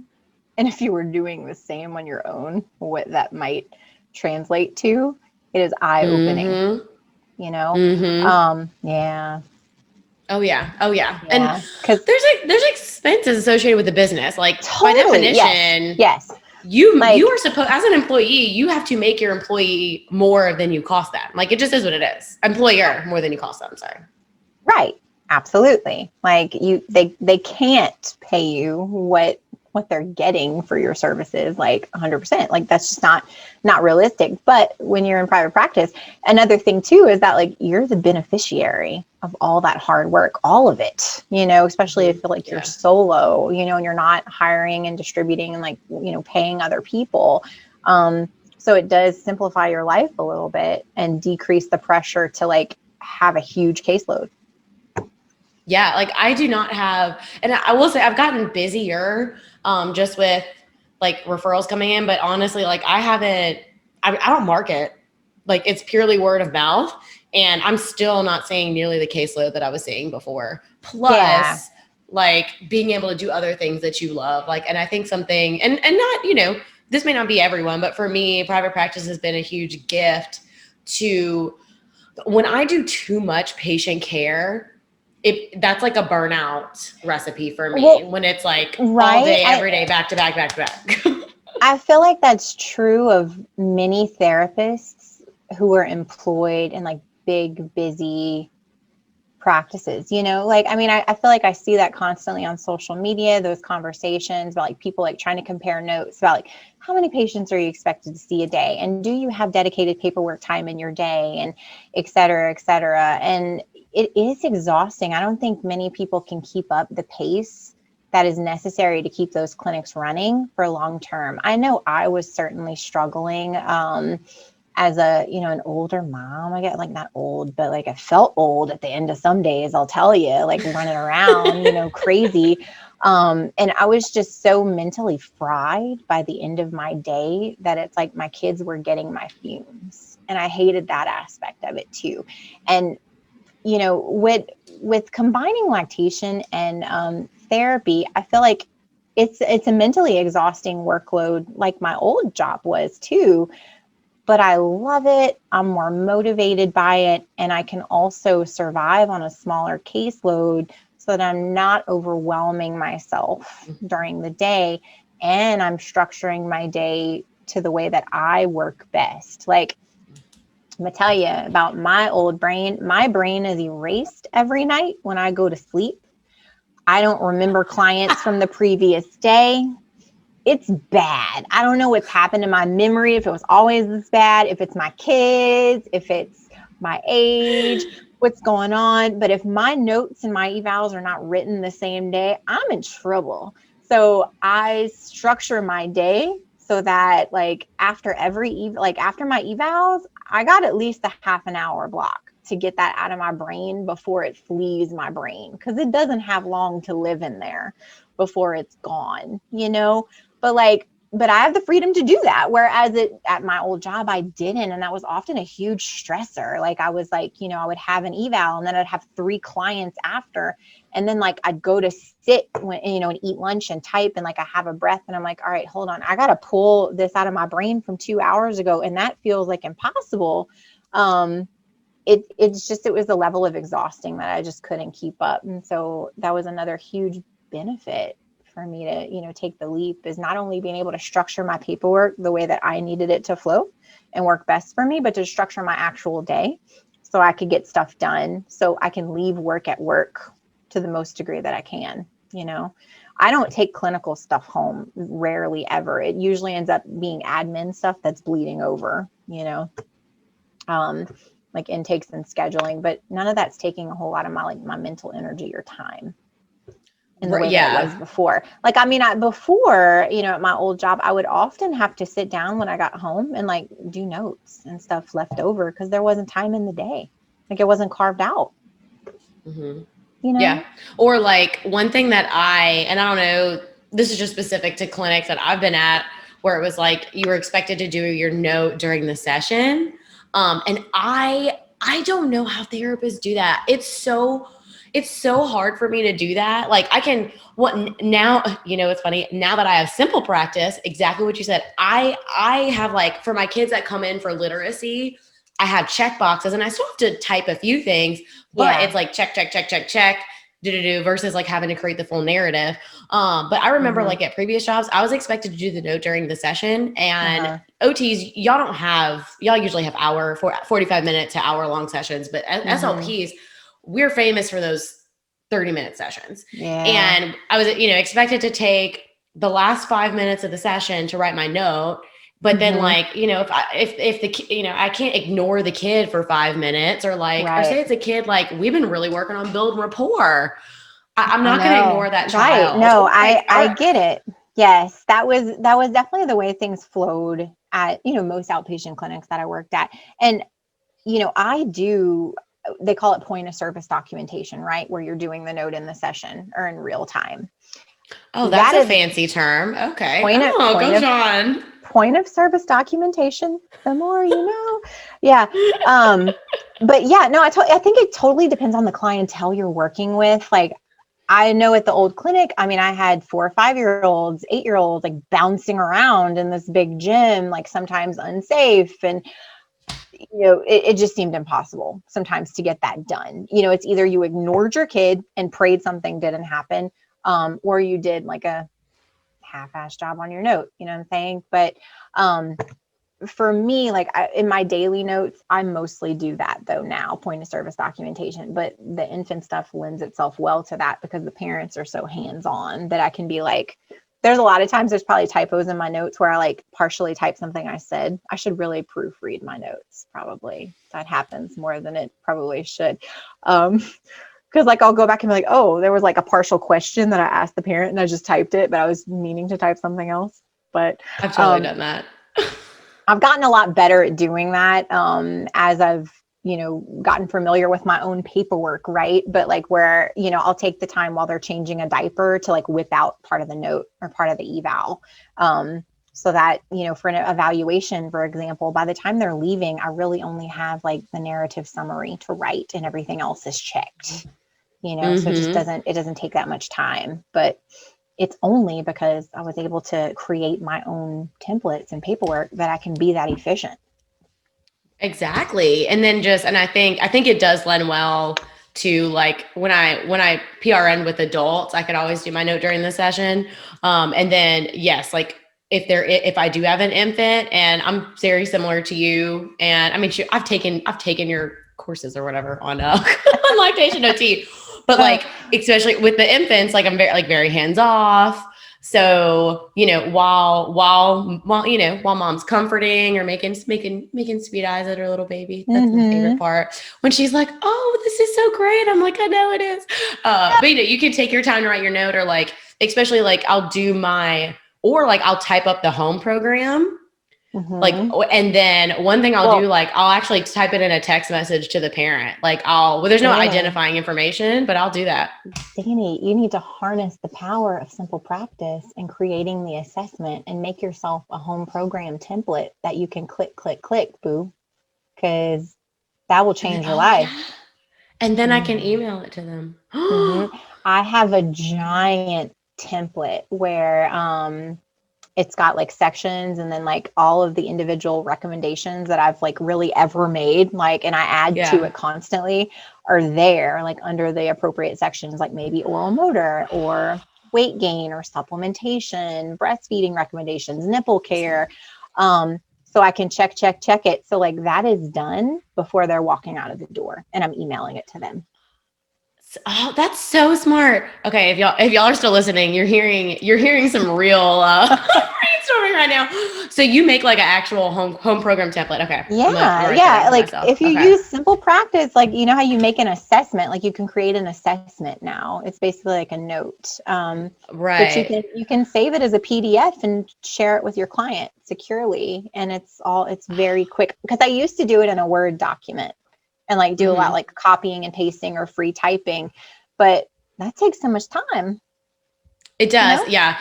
And if you were doing the same on your own, what that might translate to, it is eye-opening, Yeah. Oh yeah. And because there's expenses associated with the business. Like by definition, yes. You are supposed, as an employee, you have to make your employee more than you cost them. Like it just is what it is. Employer more than you cost them. Sorry. Right. Absolutely. Like they can't pay you what they're getting for your services, like 100%. Like that's just not realistic. But when you're in private practice, another thing too is that like you're the beneficiary of all that hard work, all of it, especially if like you're solo, and you're not hiring and distributing and like, paying other people. So it does simplify your life a little bit and decrease the pressure to like have a huge caseload. Yeah, like I do not have, and I will say I've gotten busier just with like referrals coming in, but honestly, like I don't market. Like it's purely word of mouth, and I'm still not seeing nearly the caseload that I was seeing before. Plus, like being able to do other things that you love. Like, and I think something, and not, this may not be everyone, but for me, private practice has been a huge gift to when I do too much patient care, that's like a burnout recipe for me. Well, when it's like right. all day, every day, back to back, back to back. I feel like that's true of many therapists who are employed in like big, busy practices, you know, like, I mean, I feel like I see that constantly on social media, those conversations about like people like trying to compare notes about like, how many patients are you expected to see a day? And do you have dedicated paperwork time in your day, and et cetera, et cetera. And it is exhausting. I don't think many people can keep up the pace that is necessary to keep those clinics running for long term. I know I was certainly struggling, as a, you know, an older mom. I get like not old, but like I felt old at the end of some days, I'll tell you, like running around, you know, crazy. And I was just so mentally fried by the end of my day that it's like my kids were getting my fumes, and I hated that aspect of it too. And, you know, with combining lactation and therapy, I feel like it's a mentally exhausting workload, like my old job was too. But I love it. I'm more motivated by it. And I can also survive on a smaller caseload so that I'm not overwhelming myself during the day. And I'm structuring my day to the way that I work best. Like, I'm gonna tell you about my old brain. My brain is erased every night when I go to sleep. I don't remember clients from the previous day. It's bad. I don't know what's happened in my memory, if it was always this bad, if it's my kids, if it's my age, what's going on. But if my notes and my evals are not written the same day, I'm in trouble. So I structure my day so that like after after my evals, I got at least a half an hour block to get that out of my brain before it flees my brain, because it doesn't have long to live in there before it's gone, you know? But I have the freedom to do that. Whereas at my old job, I didn't. And that was often a huge stressor. Like I was like, you know, I would have an eval and then I'd have 3 clients after. And then like I'd go to sit when, you know, and eat lunch and type, and like I have a breath and I'm like, all right, hold on. I got to pull this out of my brain from 2 hours ago. And that feels like impossible. It was a level of exhausting that I just couldn't keep up. And so that was another huge benefit for me to, you know, take the leap, is not only being able to structure my paperwork the way that I needed it to flow and work best for me, but to structure my actual day so I could get stuff done, so I can leave work at work to the most degree that I can. You know, I don't take clinical stuff home, rarely ever. It usually ends up being admin stuff that's bleeding over, you know, like intakes and scheduling, but none of that's taking a whole lot of my mental energy or time in the way that it was before. Like, I mean, before, you know, at my old job, I would often have to sit down when I got home and like do notes and stuff left over because there wasn't time in the day. Like it wasn't carved out. Mm-hmm. You know? Yeah. Or like one thing that I don't know, this is just specific to clinics that I've been at, where it was like you were expected to do your note during the session. And I don't know how therapists do that. It's so hard for me to do that. Like now, you know, it's funny now that I have simple practice, exactly what you said. I have like, for my kids that come in for literacy, I have check boxes and I still have to type a few things, but it's like check, versus like having to create the full narrative. But I remember like at previous jobs, I was expected to do the note during the session, and OTs, y'all usually have 45 minute to hour long sessions, but SLPs, we're famous for those 30-minute sessions. Yeah. And I was, you know, expected to take the last 5 minutes of the session to write my note. But then like, you know, if the, you know, I can't ignore the kid for 5 minutes or like, or say it's a kid, like we've been really working on building rapport. I'm not going to ignore that child. Right. No, I get it. Yes. That was definitely the way things flowed at, you know, most outpatient clinics that I worked at. And, you know, they call it point of service documentation, right? Where you're doing the note in the session or in real time. Oh, that's a fancy term. Okay. Go Jeanne. Point of service documentation, the more you know. Yeah. But yeah, no, I think it totally depends on the clientele you're working with. Like, I know at the old clinic, I mean, I had 4 or 5-year-olds, 8-year-olds, like bouncing around in this big gym, like sometimes unsafe. And it just seemed impossible sometimes to get that done. It's either you ignored your kid and prayed something didn't happen, or you did like a half-assed job on your note, you know what I'm saying? But for me, like in my daily notes, I mostly do that though now, point of service documentation, but the infant stuff lends itself well to that because the parents are so hands-on that I can be like, there's a lot of times there's probably typos in my notes where I like partially type something I said. I should really proofread my notes. Probably that happens more than it probably should. Because like I'll go back and be like, oh, there was like a partial question that I asked the parent and I just typed it, but I was meaning to type something else. But I've totally done that. I've gotten a lot better at doing that as I've, gotten familiar with my own paperwork, right? But like where, I'll take the time while they're changing a diaper to like whip out part of the note or part of the eval. So that, for an evaluation, for example, by the time they're leaving, I really only have like the narrative summary to write and everything else is checked, so it doesn't take that much time, but it's only because I was able to create my own templates and paperwork that I can be that efficient. Exactly. And then I think it does lend well to like when I PRN with adults, I could always do my note during the session. And then yes, like if I do have an infant, and I'm very similar to you, and I mean, I've taken your courses or whatever on on Lactation OT, but like especially with the infants, like I'm very hands off. So, while mom's comforting or making sweet eyes at her little baby, that's my favorite part. When she's like, oh, this is so great. I'm like, I know it is. But you can take your time to write your note, or like, especially like I'll type up the home program. Like, and then one thing I'll do, like, I'll actually type it in a text message to the parent. Like there's no identifying information, but I'll do that. Danny, you need to harness the power of simple practice and creating the assessment and make yourself a home program template that you can click, boo, because that will change your life. Yeah. And then I can email it to them. I have a giant template where, it's got like sections and then like all of the individual recommendations that I've like really ever made, like, and I add to it constantly are there, like under the appropriate sections, like maybe oral motor or weight gain or supplementation, breastfeeding recommendations, nipple care. So I can check it. So like that is done before they're walking out of the door and I'm emailing it to them. Oh, that's so smart. Okay, if y'all are still listening, you're hearing some real brainstorming right now. So you make like an actual home program template. Okay. Yeah. Like if you use simple practice, like how you make an assessment, like you can create an assessment now. It's basically like a note. Right. But you can save it as a PDF and share it with your client securely. And it's very quick, because I used to do it in a Word document and like do a lot like copying and pasting or free typing, but that takes so much time. It does. Yeah.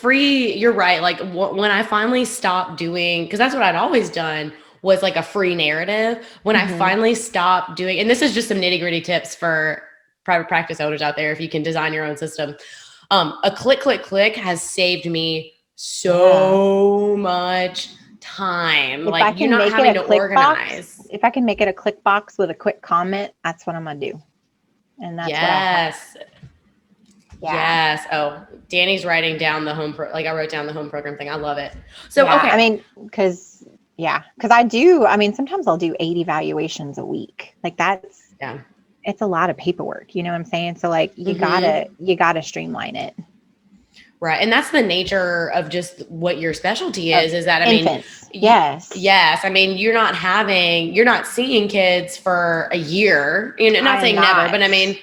You're right. Like when I finally stopped doing, because that's what I'd always done, was like a free narrative. When I finally stopped doing, and this is just some nitty gritty tips for private practice owners out there, if you can design your own system, a click has saved me so much time. Like you're not having to organize. If I can make it a click box with a quick comment, that's what I'm going to do. And that's what I have. Yes. Oh, Danny's writing down the home I wrote down the home program thing. I love it. So, okay. I mean, because sometimes I'll do 8 evaluations a week. Like it's a lot of paperwork, you know what I'm saying? So like you gotta streamline it. Right. And that's the nature of just what your specialty is that, infants. Yes. I mean, you're not seeing kids for a year, not saying never, but I mean.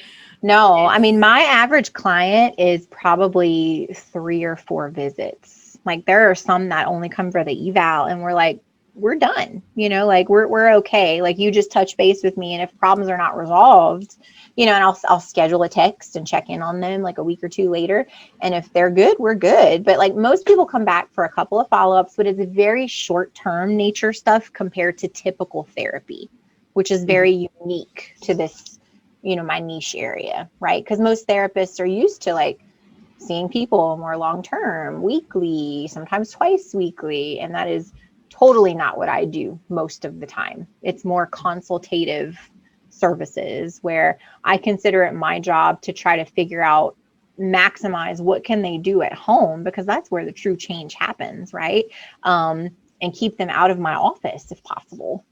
No, I mean, my average client is probably 3 or 4 visits. Like there are some that only come for the eval and we're like, we're done, like we're okay. Like you just touch base with me. And if problems are not resolved, and I'll schedule a text and check in on them like a week or 2 later. And if they're good, we're good. But like most people come back for a couple of follow-ups, but it's very short-term nature stuff compared to typical therapy, which is very unique to this, my niche area, right? Because most therapists are used to like seeing people more long-term, weekly, sometimes twice weekly. And that is totally not what I do most of the time. It's more consultative services where I consider it my job to try to figure out, maximize what can they do at home, because that's where the true change happens, right? And keep them out of my office if possible,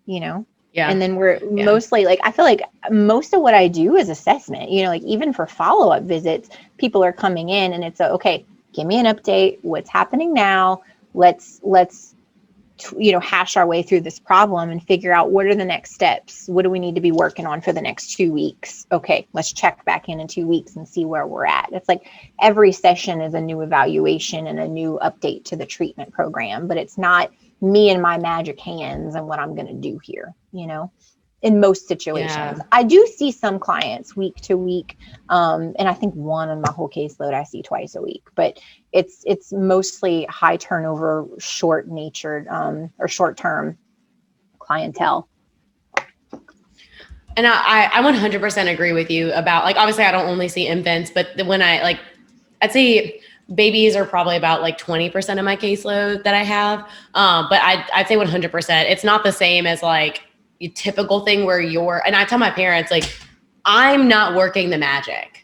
you know? Yeah. And then we're mostly like, I feel like most of what I do is assessment, you know, like even for follow-up visits, people are coming in and it's okay, give me an update. What's happening now? Let's you know, hash our way through this problem and figure out what are the next steps. What do we need to be working on for the next 2 weeks? Okay, let's check back in 2 weeks and see where we're at. It's like every session is a new evaluation and a new update to the treatment program, but it's not me and my magic hands and what I'm going to do here, you know, in most situations. Yeah. I do see some clients week to week. And I think one on my whole caseload I see twice a week, but it's mostly high turnover, short natured, or short term clientele. And I 100% agree with you about, like, obviously I don't only see infants, but when I'd say babies are probably about like 20% of my caseload that I have. But I'd say 100%. It's not the same as like a typical thing where and I tell my parents, like, I'm not working the magic.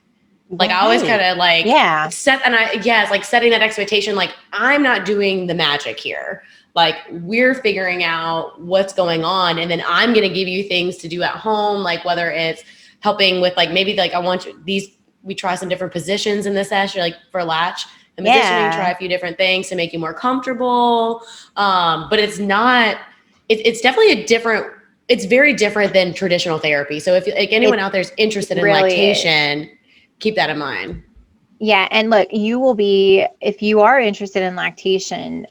Like I always kind of like setting that expectation. Like I'm not doing the magic here. Like we're figuring out what's going on. And then I'm going to give you things to do at home. Like whether it's helping with like, maybe like I want we try some different positions in this session, like for latch and positioning, try a few different things to make you more comfortable. But it's definitely it's very different than traditional therapy. So if like anyone out there is interested in lactation, keep that in mind. Yeah. And look, if you are interested in lactation,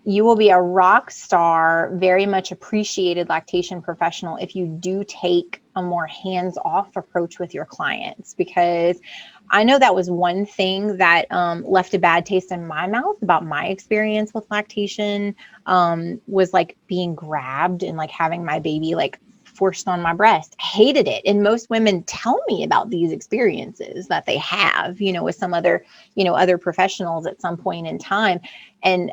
you will be a rock star, very much appreciated lactation professional if you do take a more hands-off approach with your clients, because I know that was one thing that left a bad taste in my mouth about my experience with lactation, was like being grabbed and like having my baby like forced on my breast. I hated it. And most women tell me about these experiences that they have, you know, with some other professionals at some point in time. And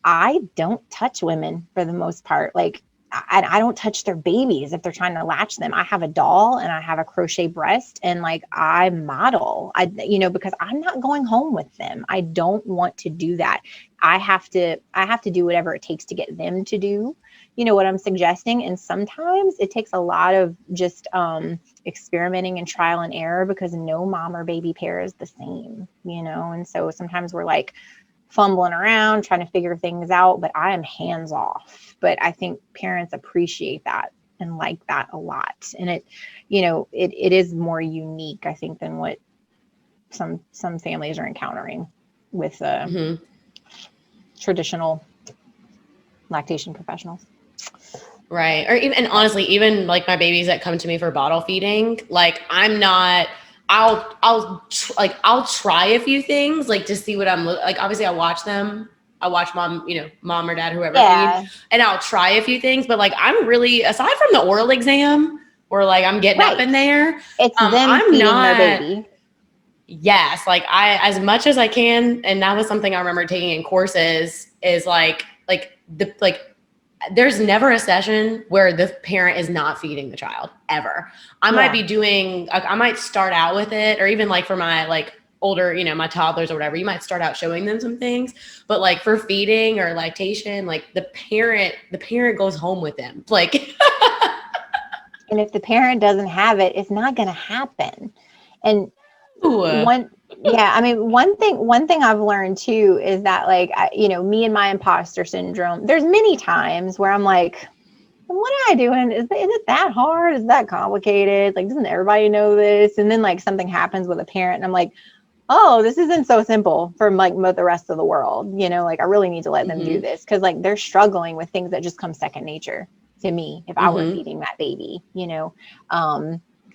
I don't touch women for the most part. Like I don't touch their babies if they're trying to latch them. I have a doll and I have a crochet breast and like I model, because I'm not going home with them. I don't want to do that. I have to do whatever it takes to get them to do, what I'm suggesting. And sometimes it takes a lot of just experimenting and trial and error, because no mom or baby pair is the same, and so sometimes we're like fumbling around trying to figure things out, but I am hands off. But I think parents appreciate that and like that a lot. And it is more unique, I think, than what some families are encountering with traditional lactation professionals. Right. Or even honestly, like my babies that come to me for bottle feeding, like I'll try a few things like to see what I'm like. Obviously I watch them. I watch mom or dad, whoever feed, and I'll try a few things, but like, I'm really, aside from the oral exam where like I'm getting up in there, it's them feeding their baby. Yes. Like as much as I can. And that was something I remember taking in courses is there's never a session where the parent is not feeding the child ever. I might start out with it, or even like for my like older, my toddlers or whatever, you might start out showing them some things, but like for feeding or lactation, like the parent goes home with them. Like, and if the parent doesn't have it, it's not going to happen. And one thing I've learned too is that like, me and my imposter syndrome, there's many times where I'm like, what am I doing? Is it that hard? Is that complicated? Like, doesn't everybody know this? And then like something happens with a parent and I'm like, oh, this isn't so simple for like the rest of the world. Like I really need to let them do this. Cause like they're struggling with things that just come second nature to me. If I were feeding that baby,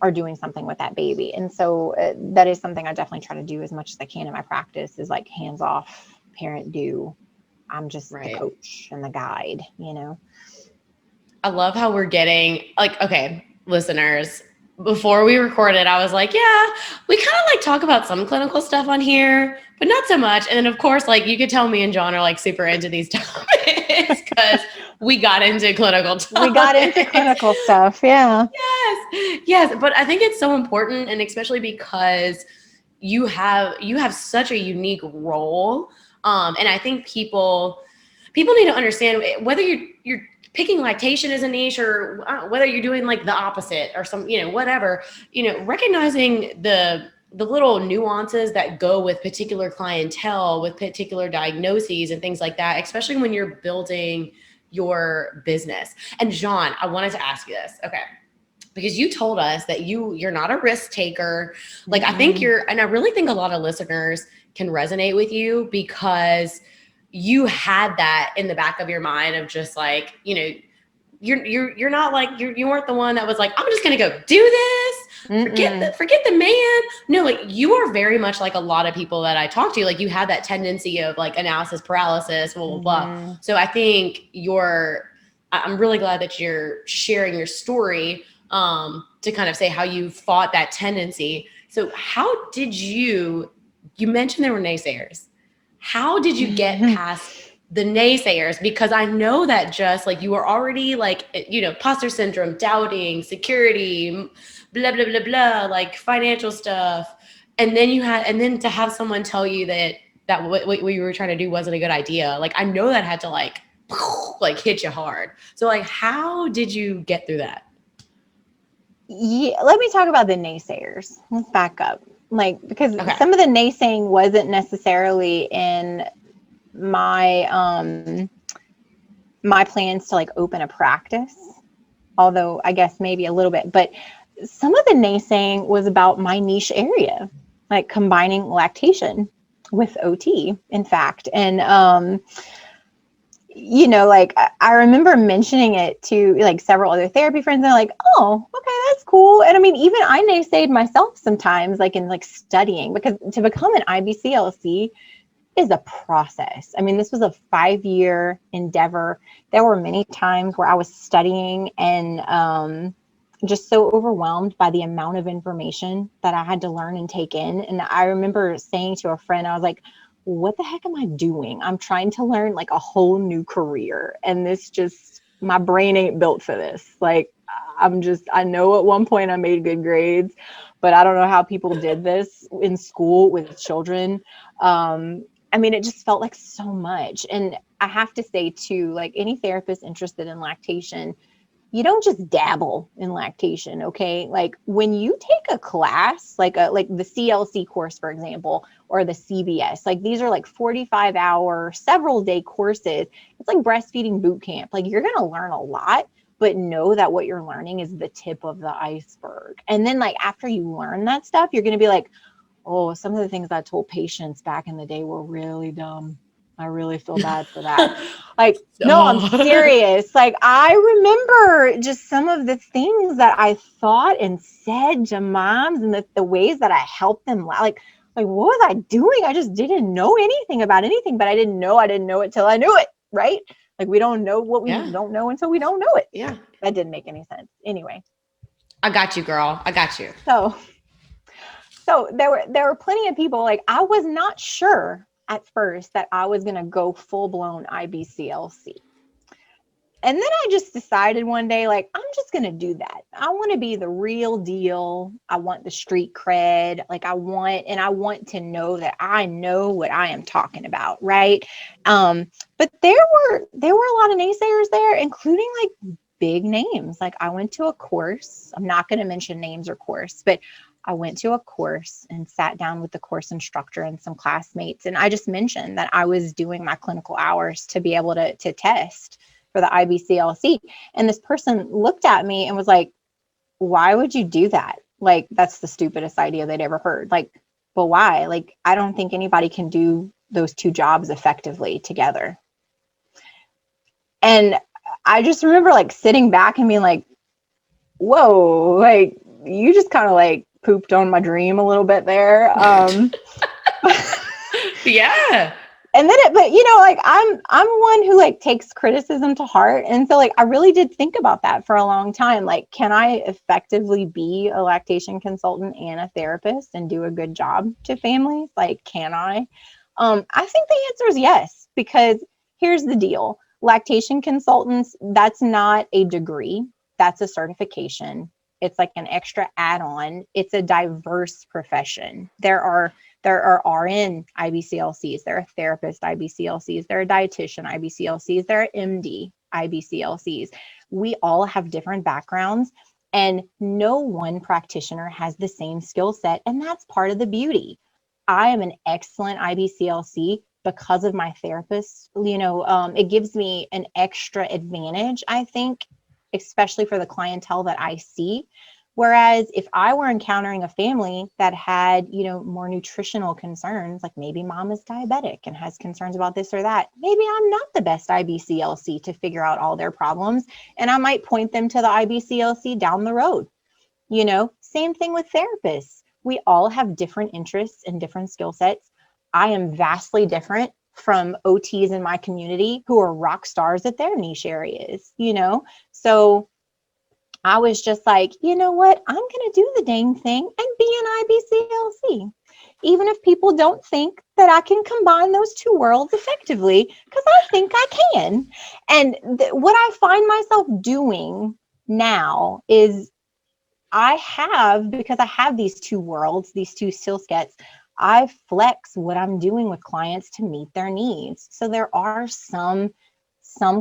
or doing something with that baby. And so that is something I definitely try to do as much as I can in my practice, is like hands off, parent do. I'm just the coach and the guide, I love how we're getting like, okay, listeners, before we recorded, I was like, yeah, we kind of like talk about some clinical stuff on here, but not so much. And then of course, like you could tell me and John are like super into these topics because we got into clinical topics. We got into clinical stuff. Yeah. Yes. But I think it's so important. And especially because you have such a unique role. And I think people need to understand whether you're picking lactation as a niche or whether you're doing like the opposite or some, whatever, recognizing the little nuances that go with particular clientele, with particular diagnoses and things like that, especially when you're building your business. And Jeanne, I wanted to ask you this. Okay. Because you told us that you're not a risk taker. Like, I think and I really think a lot of listeners can resonate with you because you had that in the back of your mind of just like, you're not like, you weren't the one that was like, I'm just going to go do this. Forget the man. No, like you are very much like a lot of people that I talk to. Like you have that tendency of like analysis paralysis, blah, blah, blah. So I think I'm really glad that you're sharing your story to kind of say how you fought that tendency. So how did you mentioned there were naysayers. How did you get past the naysayers? Because I know that just like you were already like, imposter syndrome, doubting, security, blah, blah, blah, blah, like financial stuff. And then to have someone tell you that what you were trying to do wasn't a good idea. Like, I know that had to like hit you hard. So like, how did you get through that? Yeah, let me talk about the naysayers. Let's back up. Like, because some of the naysaying wasn't necessarily in my my plans to like open a practice, although I guess maybe a little bit, but some of the naysaying was about my niche area, like combining lactation with OT, in fact. And like I remember mentioning it to like several other therapy friends. They're like, oh, okay, that's cool. And I mean, even I naysayed myself sometimes, like in like studying, because to become an IBCLC is a process. I mean, this was a 5-year endeavor. There were many times where I was studying and just so overwhelmed by the amount of information that I had to learn and take in. And I remember saying to a friend, I was like, what the heck am I doing? I'm trying to learn like a whole new career. And my brain ain't built for this. Like, I know at one point I made good grades, but I don't know how people did this in school with children. I mean, it just felt like so much. And I have to say too, like any therapist interested in lactation, you don't just dabble in lactation, okay? Like when you take a class, like the CLC course, for example, or the CBS, like these are like 45-hour, several day courses. It's like breastfeeding boot camp. Like you're going to learn a lot, but know that what you're learning is the tip of the iceberg. And then like after you learn that stuff, you're going to be like, oh, some of the things I told patients back in the day were really dumb. I really feel bad for that. Like, no, I'm serious. Like, I remember just some of the things that I thought and said to moms and the ways that I helped them. Like, what was I doing? I just didn't know anything about anything, but I didn't know it till I knew it, right? Like, we don't know what we don't know until we don't know it. Yeah. That didn't make any sense. Anyway. I got you, girl. I got you. So there were plenty of people, like, I was not sure at first that I was going to go full-blown IBCLC. And then I just decided one day, like, I'm just going to do that. I want to be the real deal. I want the street cred. Like I want to know that I know what I am talking about. Right. But there were a lot of naysayers there, including like big names. Like I went to a course. I'm not going to mention names or course, but I went to a course and sat down with the course instructor and some classmates. And I just mentioned that I was doing my clinical hours to be able to test for the IBCLC. And this person looked at me and was like, why would you do that? Like, that's the stupidest idea they'd ever heard. Like, but why? Like, I don't think anybody can do those two jobs effectively together. And I just remember like sitting back and being like, whoa, like you just kind of like pooped on my dream a little bit there. Yeah. And then but like I'm one who like takes criticism to heart. And so like I really did think about that for a long time. Like, can I effectively be a lactation consultant and a therapist and do a good job to families? Like, can I? I think the answer is yes, because here's the deal. Lactation consultants, that's not a degree, that's a certification. It's like an extra add-on. It's a diverse profession. There are RN IBCLCs, there are therapist IBCLCs, there are dietitian IBCLCs, there are MD IBCLCs. We all have different backgrounds, and no one practitioner has the same skill set, and that's part of the beauty. I am an excellent IBCLC because of my therapist. It gives me an extra advantage, I think, especially for the clientele that I see. Whereas if I were encountering a family that had, more nutritional concerns, like maybe mom is diabetic and has concerns about this or that, maybe I'm not the best IBCLC to figure out all their problems. And I might point them to the IBCLC down the road. Same thing with therapists. We all have different interests and different skill sets. I am vastly different from OTs in my community who are rock stars at their niche areas, So I was just like, you know what? I'm going to do the dang thing and be an IBCLC. Even if people don't think that I can combine those two worlds effectively, because I think I can. And what I find myself doing now is because I have these two worlds, these two skill sets, I flex what I'm doing with clients to meet their needs. So there are some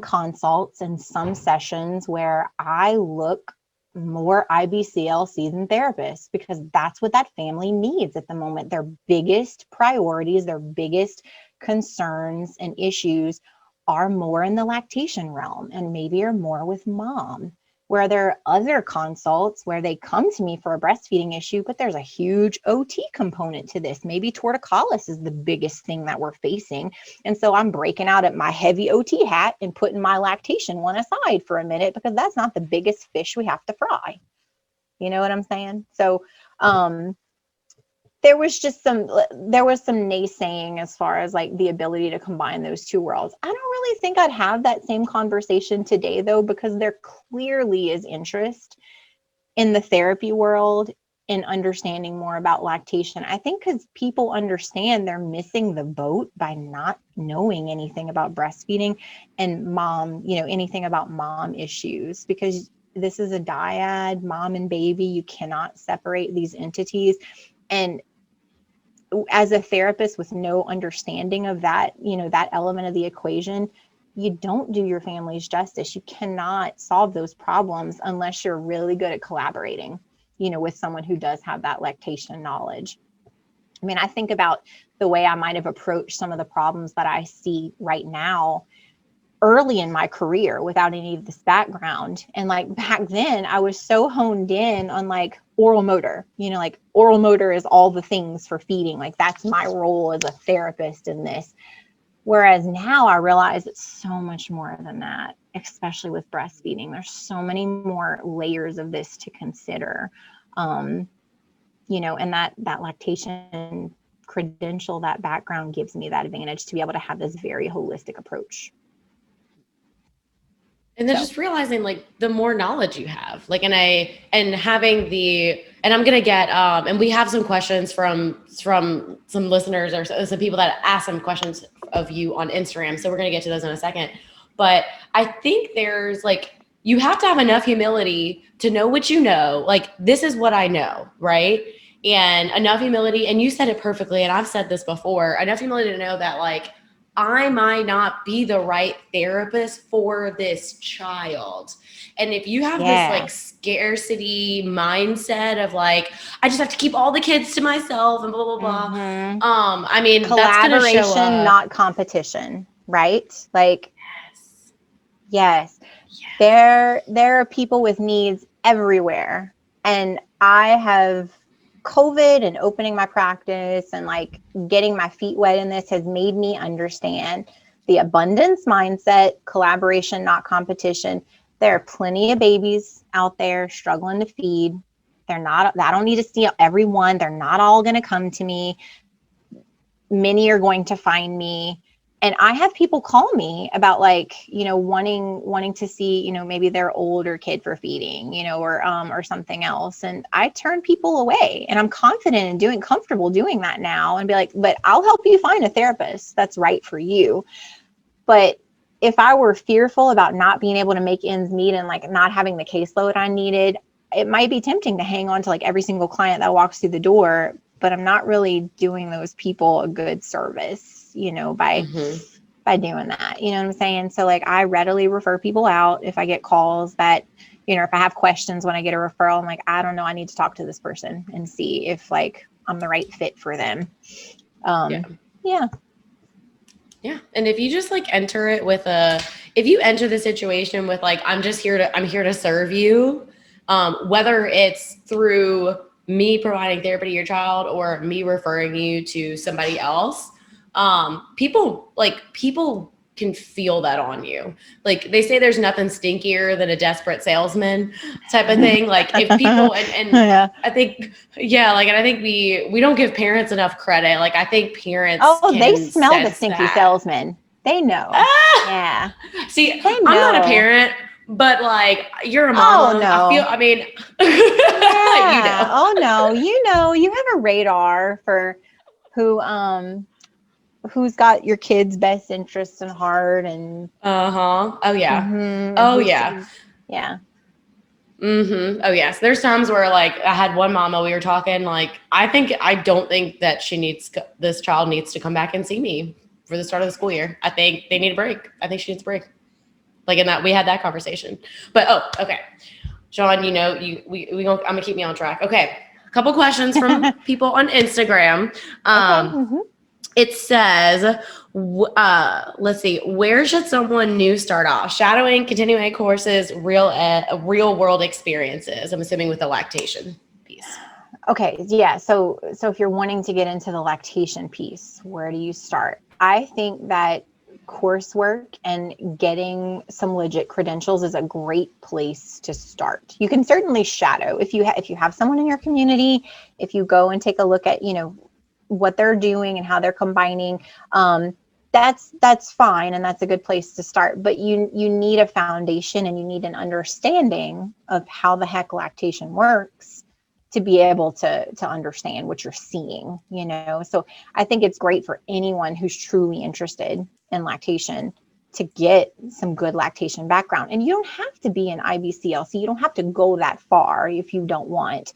consults and some sessions where I look more IBCLC than therapists, because that's what that family needs at the moment. Their biggest priorities, their biggest concerns and issues are more in the lactation realm, and maybe are more with mom. Where there are other consults where they come to me for a breastfeeding issue, but there's a huge OT component to this. Maybe torticollis is the biggest thing that we're facing. And so I'm breaking out at my heavy OT hat and putting my lactation one aside for a minute, because that's not the biggest fish we have to fry. You know what I'm saying? So there was some naysaying as far as like the ability to combine those two worlds. I don't really think I'd have that same conversation today, though, because there clearly is interest in the therapy world in understanding more about lactation. I think because people understand they're missing the boat by not knowing anything about breastfeeding and mom, anything about mom issues, because this is a dyad, mom and baby. You cannot separate these entities. And as a therapist with no understanding of that, that element of the equation, you don't do your families justice. You cannot solve those problems unless you're really good at collaborating, with someone who does have that lactation knowledge. I mean, I think about the way I might have approached some of the problems that I see right now early in my career without any of this background. And like back then I was so honed in on like oral motor, like oral motor is all the things for feeding. Like that's my role as a therapist in this. Whereas now I realize it's so much more than that, especially with breastfeeding. There's so many more layers of this to consider. And that lactation credential, that background gives me that advantage to be able to have this very holistic approach. And then just realizing like the more knowledge you have, like, and I'm going to get, and we have some questions from some listeners or some people that ask some questions of you on Instagram. So we're going to get to those in a second. But I think there's like, you have to have enough humility to know what you know. Like, this is what I know, right? And enough humility. And you said it perfectly. And I've said this before, enough humility to know that like, I might not be the right therapist for this child. And if you have this like scarcity mindset of like, I just have to keep all the kids to myself and blah, blah, blah. Mm-hmm. I mean, collaboration, that's gonna show up. Not competition, right? Like, yes. There are people with needs everywhere. And I have COVID and opening my practice and like getting my feet wet in this has made me understand the abundance mindset, collaboration, not competition. There are plenty of babies out there struggling to feed. I don't need to see everyone. They're not all going to come to me. Many are going to find me. And I have people call me about like, wanting to see, maybe their older kid for feeding, or something else. And I turn people away, and I'm confident in comfortable doing that now, and be like, but I'll help you find a therapist that's right for you. But if I were fearful about not being able to make ends meet and like not having the caseload I needed, it might be tempting to hang on to like every single client that walks through the door, but I'm not really doing those people a good service, by doing that. You know what I'm saying? So like I readily refer people out if I get calls that, if I have questions when I get a referral, I'm like, I don't know, I need to talk to this person and see if like I'm the right fit for them. Yeah. And if you just like enter it with if you enter the situation with like, I'm here to serve you, whether it's through me providing therapy to your child or me referring you to somebody else, people can feel that on you. Like they say there's nothing stinkier than a desperate salesman type of thing. Like if people, and Yeah. I think, and I think we don't give parents enough credit. Like I think parents, they smell the stinky salesman. They know. Yeah. See, I'm not a parent, but like you're a mom. Oh, no. Yeah. Oh no. You have a radar for who's got your kids' best interests in heart, and oh yeah. Mm-hmm. Oh yeah. Yeah. Mm-hmm. Oh yes. There's times where like I had one mama, we were talking like, I don't think that this child needs to come back and see me for the start of the school year. I think they need a break. I think she needs a break. Like in that we had that conversation. But okay. Jeanne, I'm gonna keep me on track. Okay. A couple questions from people on Instagram. Okay. It says, let's see, where should someone new start off? Shadowing, continuing ed courses, real world experiences. I'm assuming with the lactation piece. Okay. Yeah. So if you're wanting to get into the lactation piece, where do you start? I think that coursework and getting some legit credentials is a great place to start. You can certainly shadow if you have someone in your community, if you go and take a look at, what they're doing and how they're combining, that's fine. And that's a good place to start, but you need a foundation and you need an understanding of how the heck lactation works to be able to understand what you're seeing, So I think it's great for anyone who's truly interested in lactation to get some good lactation background. And you don't have to be an IBCLC. You don't have to go that far if you don't want.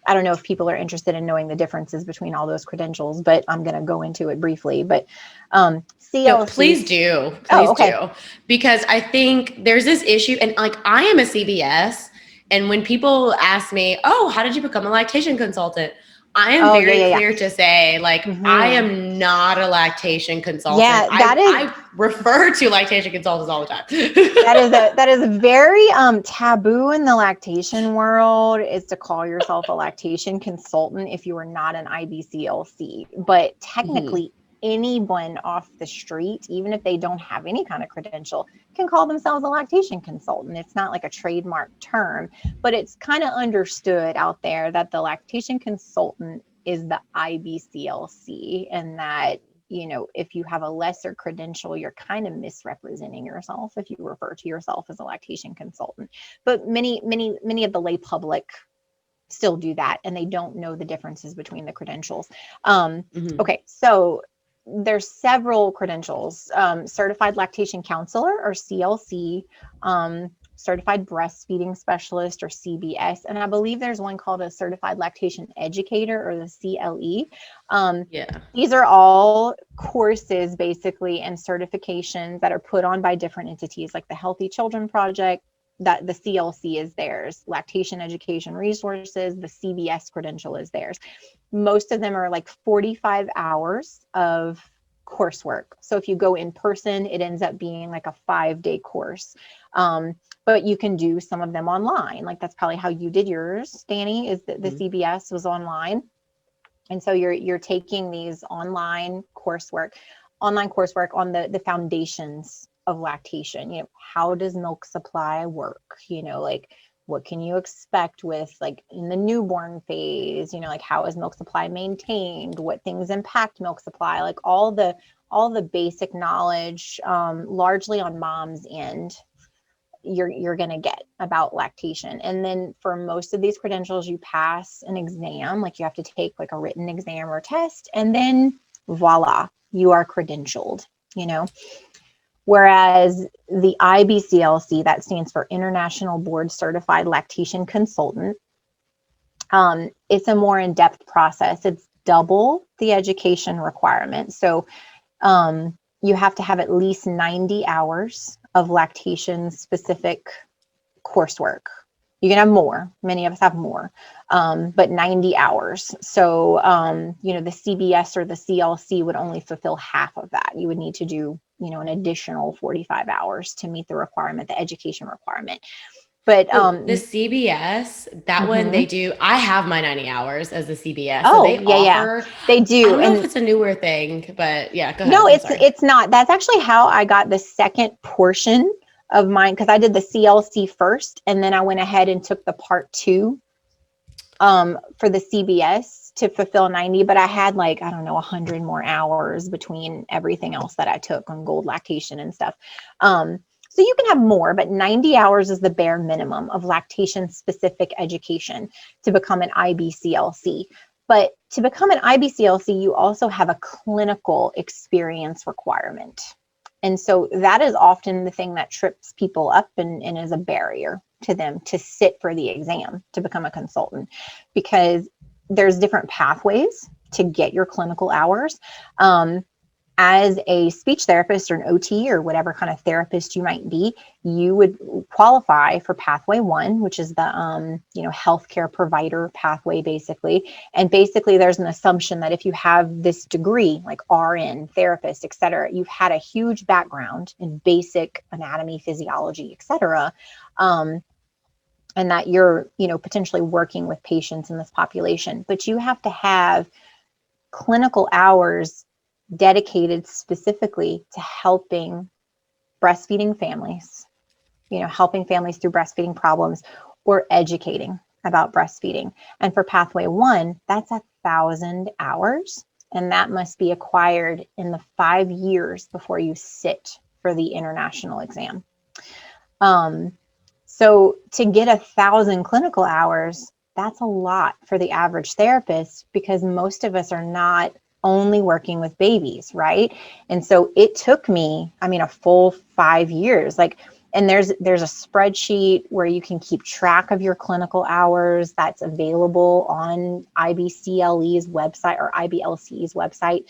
I don't know if people are interested in knowing the differences between all those credentials, but I'm going to go into it briefly. But CLC. No, please do. Do. Because I think there's this issue, and like I am a CBS, and when people ask me, oh, how did you become a lactation consultant? I am very clear to say, like, I am not a lactation consultant. Yeah, I refer to lactation consultants all the time. that is very taboo in the lactation world, is to call yourself a lactation consultant if you are not an IBCLC. But technically, anyone off the street, even if they don't have any kind of credential, can call themselves a lactation consultant. It's not like a trademark term, but it's kind of understood out there that the lactation consultant is the IBCLC, and that, if you have a lesser credential, you're kind of misrepresenting yourself if you refer to yourself as a lactation consultant. But many of the lay public still do that, and they don't know the differences between the credentials. Okay, so there's several credentials: certified lactation counselor, or CLC, certified breastfeeding specialist, or CBS, and I believe there's one called a certified lactation educator, or the CLE. These are all courses basically and certifications that are put on by different entities, like the Healthy Children Project. That the CLC is theirs, Lactation Education Resources, the CBS credential is theirs. Most of them are like 45 hours of coursework. So if you go in person, it ends up being like a 5-day course. But you can do some of them online. Like that's probably how you did yours, Danny, is that the CBS was online. And so you're taking these online coursework on the foundations of lactation. How does milk supply work? Like what can you expect with like in the newborn phase? Like how is milk supply maintained? What things impact milk supply? Like all the all the basic knowledge, largely on mom's end, you're going to get about lactation. And then for most of these credentials, you pass an exam, like you have to take like a written exam or test, and then voila, you are credentialed, you know. Whereas the IBCLC, that stands for International Board Certified Lactation Consultant, it's a more in-depth process. It's double the education requirement. So you have to have at least 90 hours of lactation specific coursework. You can have more. Many of us have more, but 90 hours. So, you know, the CBS or the CLC would only fulfill half of that. You would need to do, you know, an additional 45 hours to meet the requirement, the education requirement. But the CBS, that one they do. I have my 90 hours as a CBS. Oh, so they offer, they do. I don't know if it's a newer thing, but yeah, go ahead. No, it's not. That's actually how I got the second portion of mine, because I did the CLC first, and then I went ahead and took the part 2 for the CBS to fulfill 90. But I had like, I don't know, 100 more hours between everything else that I took on gold lactation and stuff. So you can have more, but 90 hours is the bare minimum of lactation specific education to become an IBCLC. But to become an IBCLC, you also have a clinical experience requirement. And so that is often the thing that trips people up and is a barrier to them to sit for the exam to become a consultant, because there's different pathways to get your clinical hours. As a speech therapist or an OT or whatever kind of therapist you might be, you would qualify for pathway 1, which is the, you know, healthcare provider pathway, basically. And basically there's an assumption that if you have this degree, like RN, therapist, et cetera, you've had a huge background in basic anatomy, physiology, et cetera. And that you're, you know, potentially working with patients in this population, but you have to have clinical hours dedicated specifically to helping breastfeeding families, you know, helping families through breastfeeding problems or educating about breastfeeding. And for pathway 1, that's 1,000 hours. And that must be acquired in the 5 years before you sit for the international exam. So to get 1,000 clinical hours, that's a lot for the average therapist, because most of us are not only working with babies, right? And so it took me, I mean, a full 5 years. Like, and there's a spreadsheet where you can keep track of your clinical hours that's available on IBCLE's website or IBLC's website.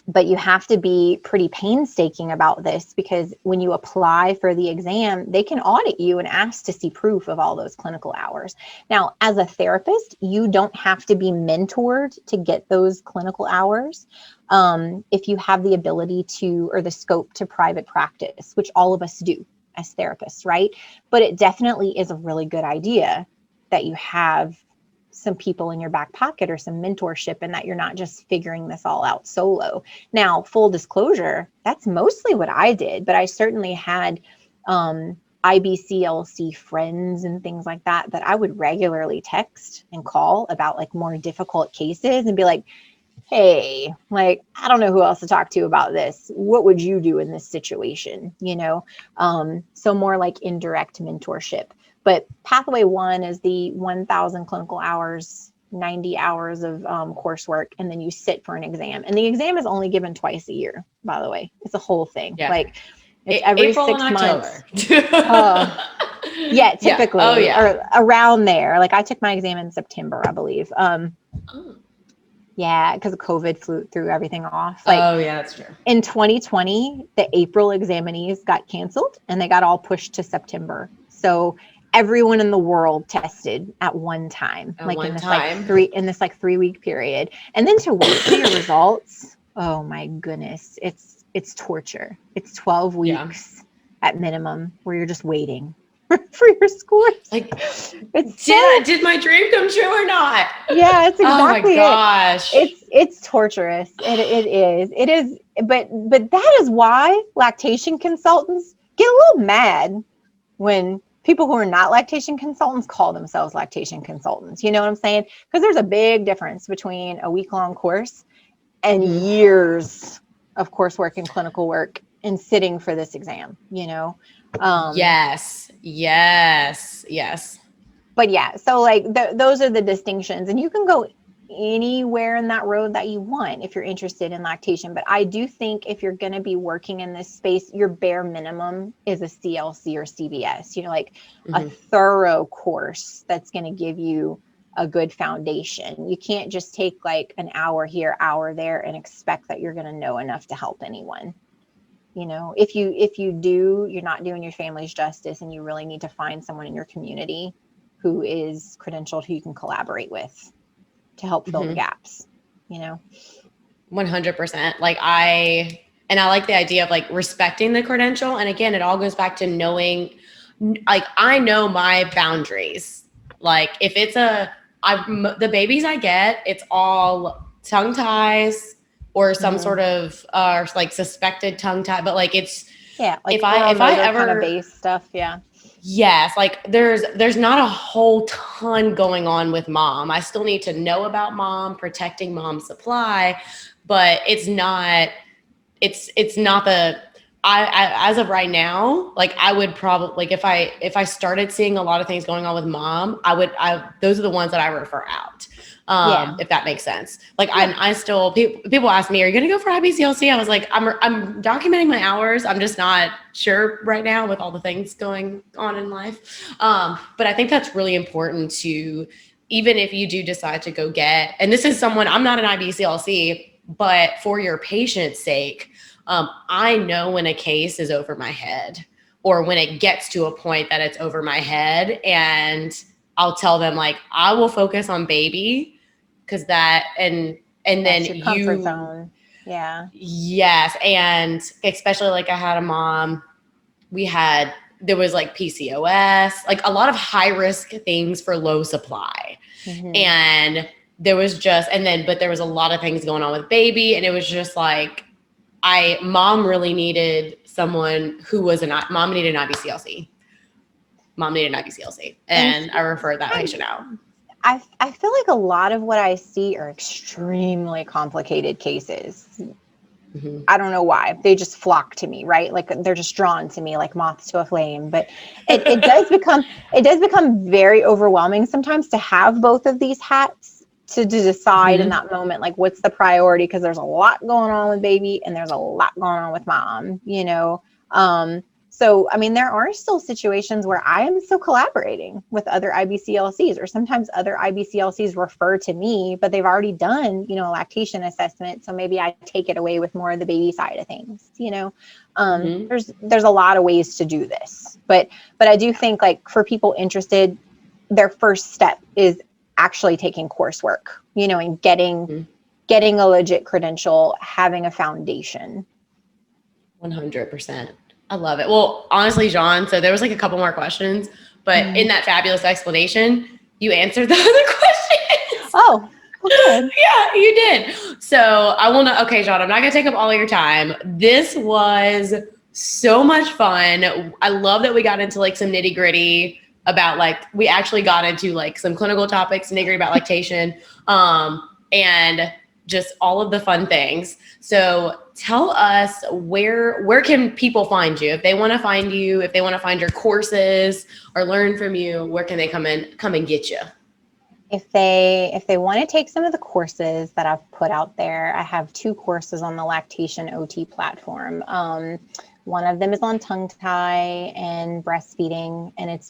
But you have to be pretty painstaking about this, because when you apply for the exam, they can audit you and ask to see proof of all those clinical hours. Now, as a therapist, you don't have to be mentored to get those clinical hours. If you have the ability to, or the scope to private practice, which all of us do as therapists, right? But it definitely is a really good idea that you have some people in your back pocket or some mentorship, and that you're not just figuring this all out solo. Now, full disclosure, that's mostly what I did, but I certainly had IBCLC friends and things like that I would regularly text and call about like more difficult cases and be like, hey, like, I don't know who else to talk to about this. What would you do in this situation? You know, so more like indirect mentorship. But pathway 1 is the 1,000 clinical hours, 90 hours of coursework, and then you sit for an exam. And the exam is only given twice a year, by the way. It's a whole thing. Yeah. Like, it's every April 6 and months. Yeah, typically, or around there. Like, I took my exam in September, I believe. Yeah, because of COVID threw everything off. Like, oh yeah, that's true. In 2020, the April examinees got canceled and they got all pushed to September. So everyone in the world tested at one time, in this 3-week period. And then to wait for your results, oh my goodness, it's torture. It's 12 weeks at minimum where you're just waiting for your scores. Like, did my dream come true or not? Yeah, it's exactly oh my gosh. It's torturous. It is, but that is why lactation consultants get a little mad when people who are not lactation consultants call themselves lactation consultants. You know what I'm saying? Because there's a big difference between a week-long course and years of coursework and clinical work and sitting for this exam, you know? Yes. But yeah, so like those are the distinctions, and you can go anywhere in that road that you want if you're interested in lactation. But I do think if you're going to be working in this space, your bare minimum is a CLC or CBS, you know, like a thorough course that's going to give you a good foundation. You can't just take like an hour here, hour there and expect that you're going to know enough to help anyone. You know, if you do, you're not doing your family's justice, and you really need to find someone in your community who is credentialed, who you can collaborate with to help fill the gaps, you know? 100%. Like I like the idea of like respecting the credential. And again, it all goes back to knowing, like, I know my boundaries. Like if it's the babies I get, it's all tongue ties or some sort of like suspected tongue tie, but like it's, like if I ever kind of base stuff. Yeah. Yes, like there's not a whole ton going on with mom. I still need to know about mom, protecting mom's supply, but it's not the I as of right now, like I would probably, like if I started seeing a lot of things going on with mom, those are the ones that I refer out. If that makes sense. Like I still, people ask me, are you going to go for IBCLC? I was like, I'm documenting my hours. I'm just not sure right now with all the things going on in life. But I think that's really important to, even if you do decide to go get, and this is someone, I'm not an IBCLC, but for your patient's sake, I know when a case is over my head or when it gets to a point that it's over my head, and I'll tell them like, I will focus on baby because that, and That's then your comfort zone. Yeah. Yes. And especially like I had a mom, there was like PCOS, like a lot of high risk things for low supply. And there was but there was a lot of things going on with baby. And it was just like, mom really needed someone who was mom needed an IBCLC. And I referred that patient out. I feel like a lot of what I see are extremely complicated cases. I don't know why. They just flock to me, right? Like they're just drawn to me like moths to a flame. But it does become very overwhelming sometimes to have both of these hats to decide in that moment, like what's the priority? Because there's a lot going on with baby and there's a lot going on with mom, you know? So, I mean, there are still situations where I am still collaborating with other IBCLCs, or sometimes other IBCLCs refer to me, but they've already done, you know, a lactation assessment. So maybe I take it away with more of the baby side of things, you know. There's a lot of ways to do this, but I do think like for people interested, their first step is actually taking coursework, you know, and getting a legit credential, having a foundation. 100%. I love it. Well, honestly, Jeanne, so there was like a couple more questions, but in that fabulous explanation, you answered the other questions. Oh, good. Yeah, you did. So I want to, okay, Jeanne, I'm not going to take up all of your time. This was so much fun. I love that we got into like some nitty gritty about like, we actually got into like some clinical topics, nitty gritty about lactation, and just all of the fun things. So tell us where can people find you? If they want to find you, if they want to find your courses or learn from you, where can they come and get you? If they want to take some of the courses that I've put out there, I have 2 courses on the Lactation OT platform. One of them is on tongue tie and breastfeeding, and it's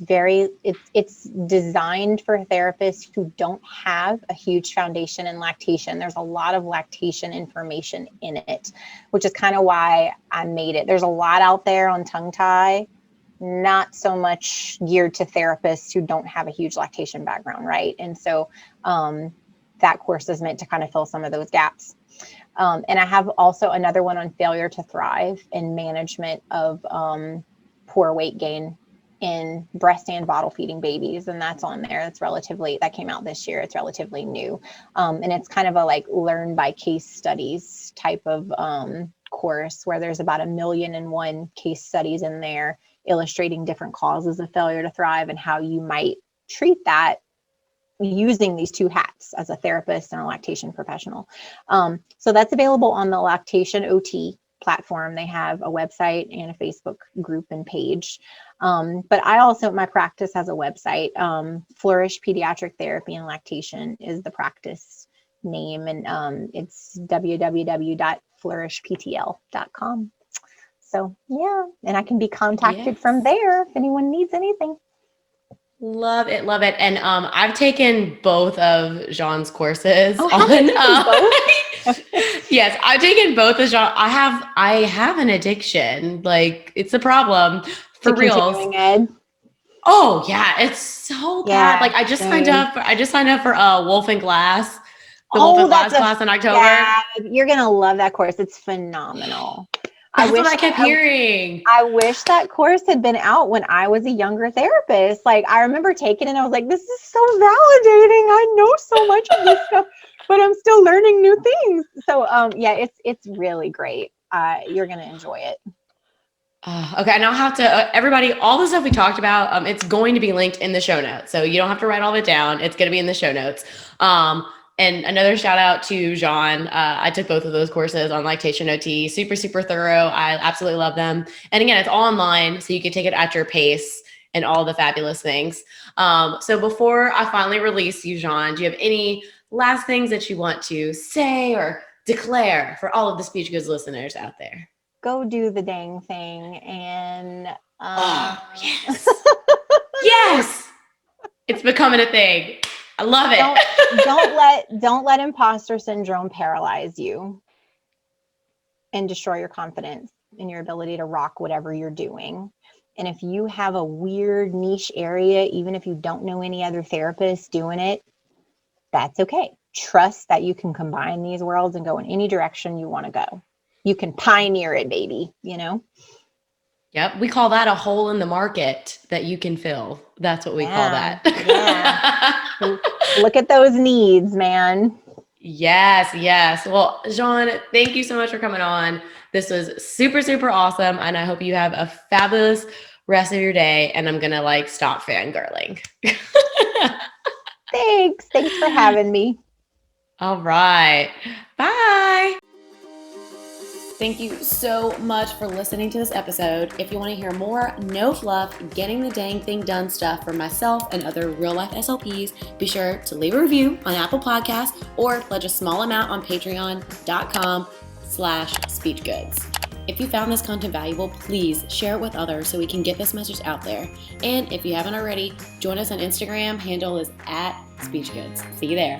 designed for therapists who don't have a huge foundation in lactation. There's a lot of lactation information in it, which is kind of why I made it. There's a lot out there on tongue tie, not so much geared to therapists who don't have a huge lactation background, right? And so that course is meant to kind of fill some of those gaps. And I have also another one on failure to thrive and management of poor weight gain in breast and bottle feeding babies. And that's on there. That came out this year. It's relatively new. And it's kind of a like learn by case studies type of course where there's about 1,000,001 case studies in there illustrating different causes of failure to thrive and how you might treat that using these two hats as a therapist and a lactation professional. So that's available on the Lactation OT platform. They have a website and a Facebook group and page. But I also, my practice has a website. Flourish Pediatric Therapy and Lactation is the practice name, and it's www.flourishptl.com. So yeah, and I can be contacted from there if anyone needs anything. Love it, love it. And I've taken both of Jeanne's courses. Yes, I've taken both of Jeanne. I have an addiction. Like, it's a problem for real. Oh yeah, it's so bad. Like, I just signed up for Wolf and Glass. The Wolf and Glass class in October. Yeah, you're gonna love that course. It's phenomenal. That's what I kept hearing. I wish that course had been out when I was a younger therapist. Like, I remember taking it and I was like, this is so validating. I know so much of this stuff, but I'm still learning new things. So yeah, it's really great. You're going to enjoy it. Okay, and I'll have to, everybody, all the stuff we talked about, it's going to be linked in the show notes. So you don't have to write all of it down. It's going to be in the show notes. And another shout out to Jeanne. I took both of those courses on Lactation OT. Super, super thorough. I absolutely love them. And again, it's all online, so you can take it at your pace and all the fabulous things. So before I finally release you, Jeanne, do you have any last things that you want to say or declare for all of the Speech Goods listeners out there? Go do the dang thing. And yes. Yes. It's becoming a thing. I love it. Don't let imposter syndrome paralyze you and destroy your confidence in your ability to rock whatever you're doing. And if you have a weird niche area, even if you don't know any other therapists doing it, that's okay. Trust that you can combine these worlds and go in any direction you want to go. You can pioneer it, baby, you know? Yep. We call that a hole in the market that you can fill. That's what we call that. Yeah. Look at those needs, man. Yes. Yes. Well, Jeanne, thank you so much for coming on. This was super, super awesome. And I hope you have a fabulous rest of your day. And I'm going to stop fangirling. Thanks. Thanks for having me. All right. Bye. Thank you so much for listening to this episode. If you want to hear more no fluff, getting the dang thing done stuff for myself and other real life SLPs, be sure to leave a review on Apple Podcasts or pledge a small amount on patreon.com/speechgoods. If you found this content valuable, please share it with others so we can get this message out there. And if you haven't already, join us on Instagram. Handle is @speechgoods. See you there.